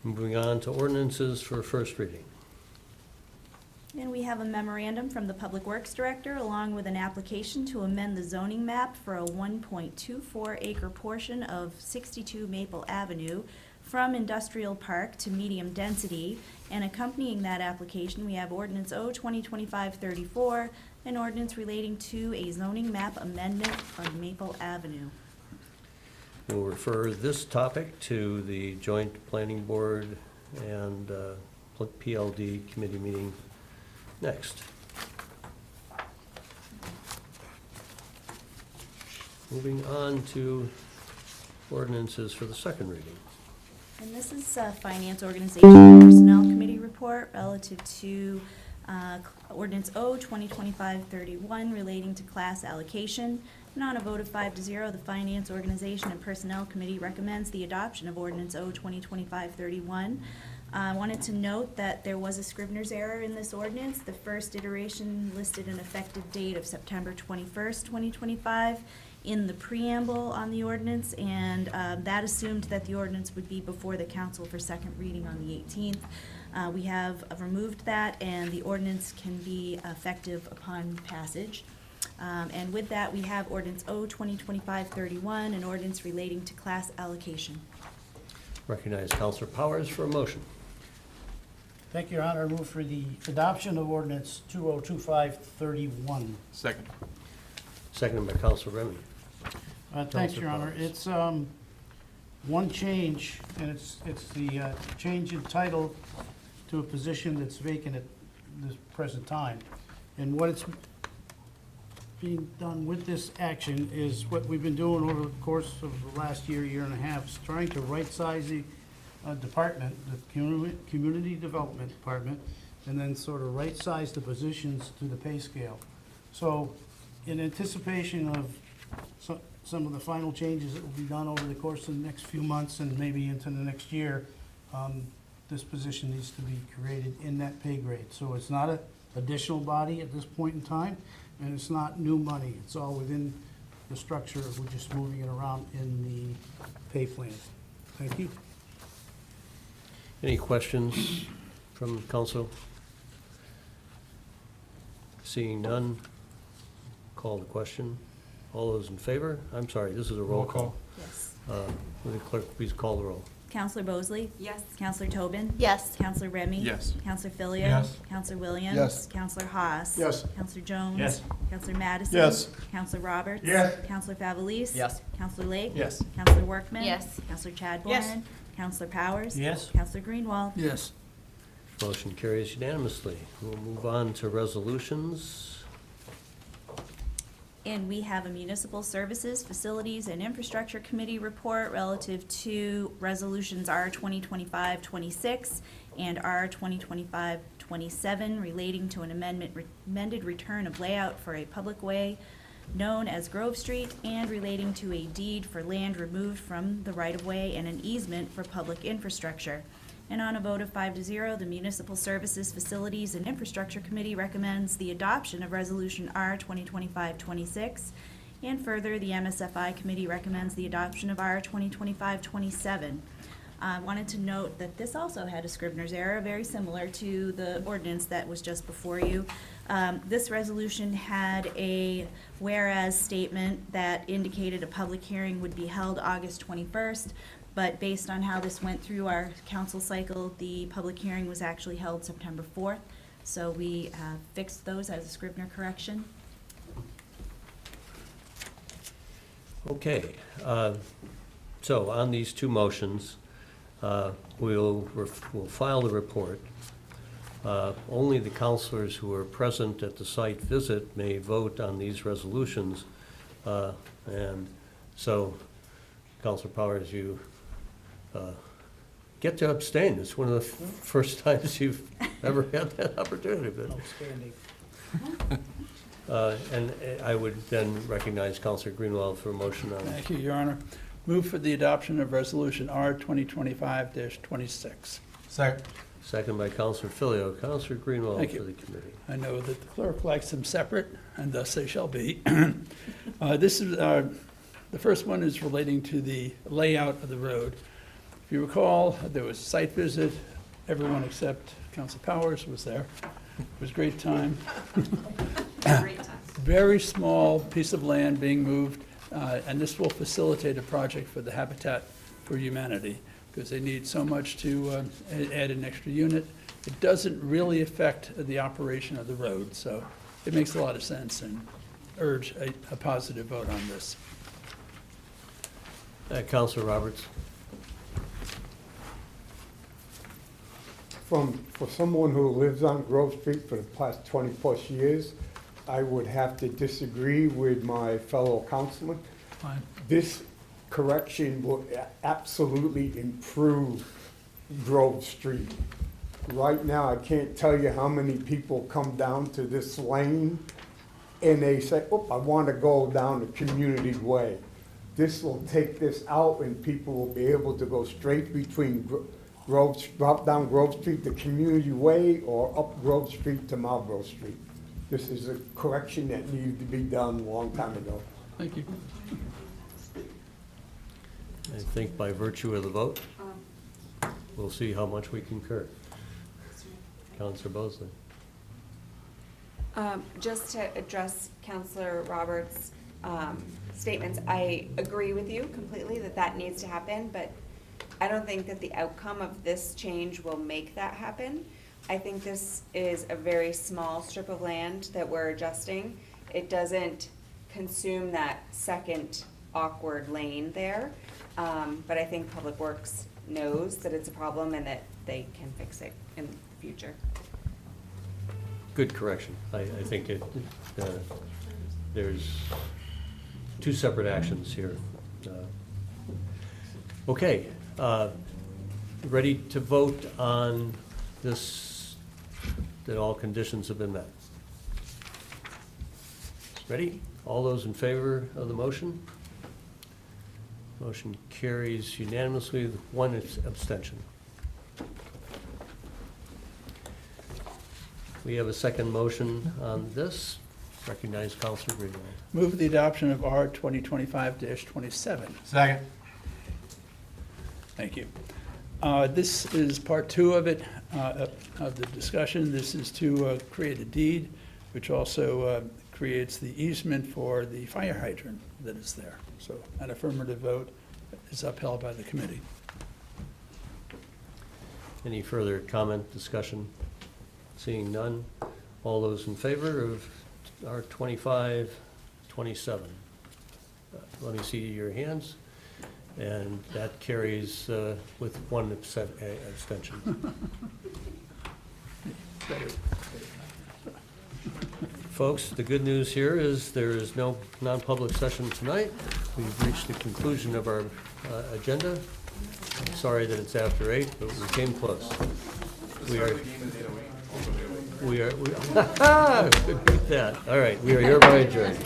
Moving on to ordinances for first reading. And we have a memorandum from the Public Works Director along with an application to amend the zoning map for a 1.24 acre portion of 62 Maple Avenue from industrial park to medium density. And accompanying that application, we have Ordinance O 2025-34, an ordinance relating to a zoning map amendment on Maple Avenue. We'll refer this topic to the joint planning board and PLD committee meeting next. Moving on to ordinances for the second reading. And this is Finance Organization and Personnel Committee report relative to Ordinance O 2025-31 relating to class allocation. And on a vote of 5-0, the Finance Organization and Personnel Committee recommends the adoption of Ordinance O 2025-31. I wanted to note that there was a Scrivener's error in this ordinance. The first iteration listed an effective date of September 21st, 2025 in the preamble on the ordinance, and that assumed that the ordinance would be before the council for second reading on the 18th. We have removed that, and the ordinance can be effective upon passage. And with that, we have Ordinance O 2025-31, an ordinance relating to class allocation. Recognize Councilor Powers for a motion. Thank you, Your Honor. I move for the adoption of ordinance 2025-31. Second. Seconded by Councilor Remy. Thanks, Counselor Your Honor. Powers. It's one change, and it's the change in title to a position that's vacant at this present time. And what it's being done with this action is what we've been doing over the course of the last year, year and a half, is trying to right-size the department, the Community Development Department, and then sort of right-size the positions to the pay scale. So in anticipation of some of the final changes that will be done over the course of the next few months and maybe into the next year, this position needs to be created in that pay grade. So it's not an additional body at this point in time, and it's not new money. It's all within the structure. We're just moving it around in the pay plan. Thank you. Any questions from council? Seeing none, call the question. All those in favor? I'm sorry, this is a roll call. Yes. Will the clerk please call the roll? Counselor Bosley? Yes. Counselor Tobin? Yes. Counselor Remy? Yes. Counselor Filio? Yes. Counselor Williams? Yes. Counselor Haas? Yes. Counselor Jones? Yes. Counselor Madison? Yes. Counselor Roberts? Yes. Counselor Favelis? Yes. Counselor Lake? Yes. Counselor Workman? Yes. Counselor Chadbourne? Yes. Counselor Powers? Yes. Counselor Greenwald? Yes. Motion carries unanimously. We'll move on to resolutions. And we have a Municipal Services, Facilities, and Infrastructure Committee report relative to resolutions R 2025-26 and R 2025-27 relating to an amended return of layout for a public way known as Grove Street and relating to a deed for land removed from the right-of-way and an easement for public infrastructure. And on a vote of 5-0, the Municipal Services, Facilities, and Infrastructure Committee recommends the adoption of Resolution R 2025-26. And further, the MSFI Committee recommends the adoption of R 2025-27. I wanted to note that this also had a Scrivener's error, very similar to the ordinance that was just before you. This resolution had a whereas statement that indicated a public hearing would be held August 21st. But based on how this went through our council cycle, the public hearing was actually held September 4th. So we fixed those as a Scrivener correction. Okay, so on these two motions, we'll file the report. Only the counselors who are present at the site visit may vote on these resolutions. And so, Counselor Powers, you get to abstain. It's one of the first times you've ever had that opportunity. But, Outstanding. and I would then recognize Counselor Greenwald for a motion on. Thank you, Your Honor. Move for the adoption of Resolution R 2025-26. Second. Second by Counselor Filio. Counselor Greenwald Thank you. for the committee. I know that the clerk likes them separate, and thus they shall be. This is, the first one is relating to the layout of the road. If you recall, there was a site visit. Everyone except Council Powers was there. It was a great time. Great time. Very small piece of land being moved, and this will facilitate a project for the Habitat for Humanity, because they need so much to add an extra unit. It doesn't really affect the operation of the road, so it makes a lot of sense, and urge a positive vote on this. Counselor Roberts. For someone who lives on Grove Street for the past 20-plus years, I would have to disagree with my fellow councilman. Fine. This correction will absolutely improve Grove Street. Right now, I can't tell you how many people come down to this lane and they say, oh, I want to go down the community way. This will take this out and people will be able to go straight between drop down Grove Street to Community Way or up Grove Street to Marlborough Street. This is a correction that needed to be done a long time ago. Thank you. I think by virtue of the vote, we'll see how much we concur. Counselor Bosley. Just to address Counselor Roberts' statements, I agree with you completely that that needs to happen, but I don't think that the outcome of this change will make that happen. I think this is a very small strip of land that we're adjusting. It doesn't consume that second awkward lane there, but I think Public Works knows that it's a problem and that they can fix it in the future. Good correction. I think there's two separate actions here. Okay, ready to vote on this, that all conditions have been met? Ready? All those in favor of the motion? Motion carries unanimously with one abstention. We have a second motion on this. Recognize Counselor Greenwald. Move the adoption of R 2025-27. Second. Thank you. This is part two of it, of the discussion. This is to create a deed, which also creates the easement for the fire hydrant that is there. So an affirmative vote is upheld by the committee. Any further comment, discussion? Seeing none, all those in favor of R 2527? Let me see your hands, and that carries with one abstention. Folks, the good news here is there is no non-public session tonight. We've reached the conclusion of our agenda. I'm sorry that it's after 8, but we came close. We are good with that. All right, we are hereby adjourned.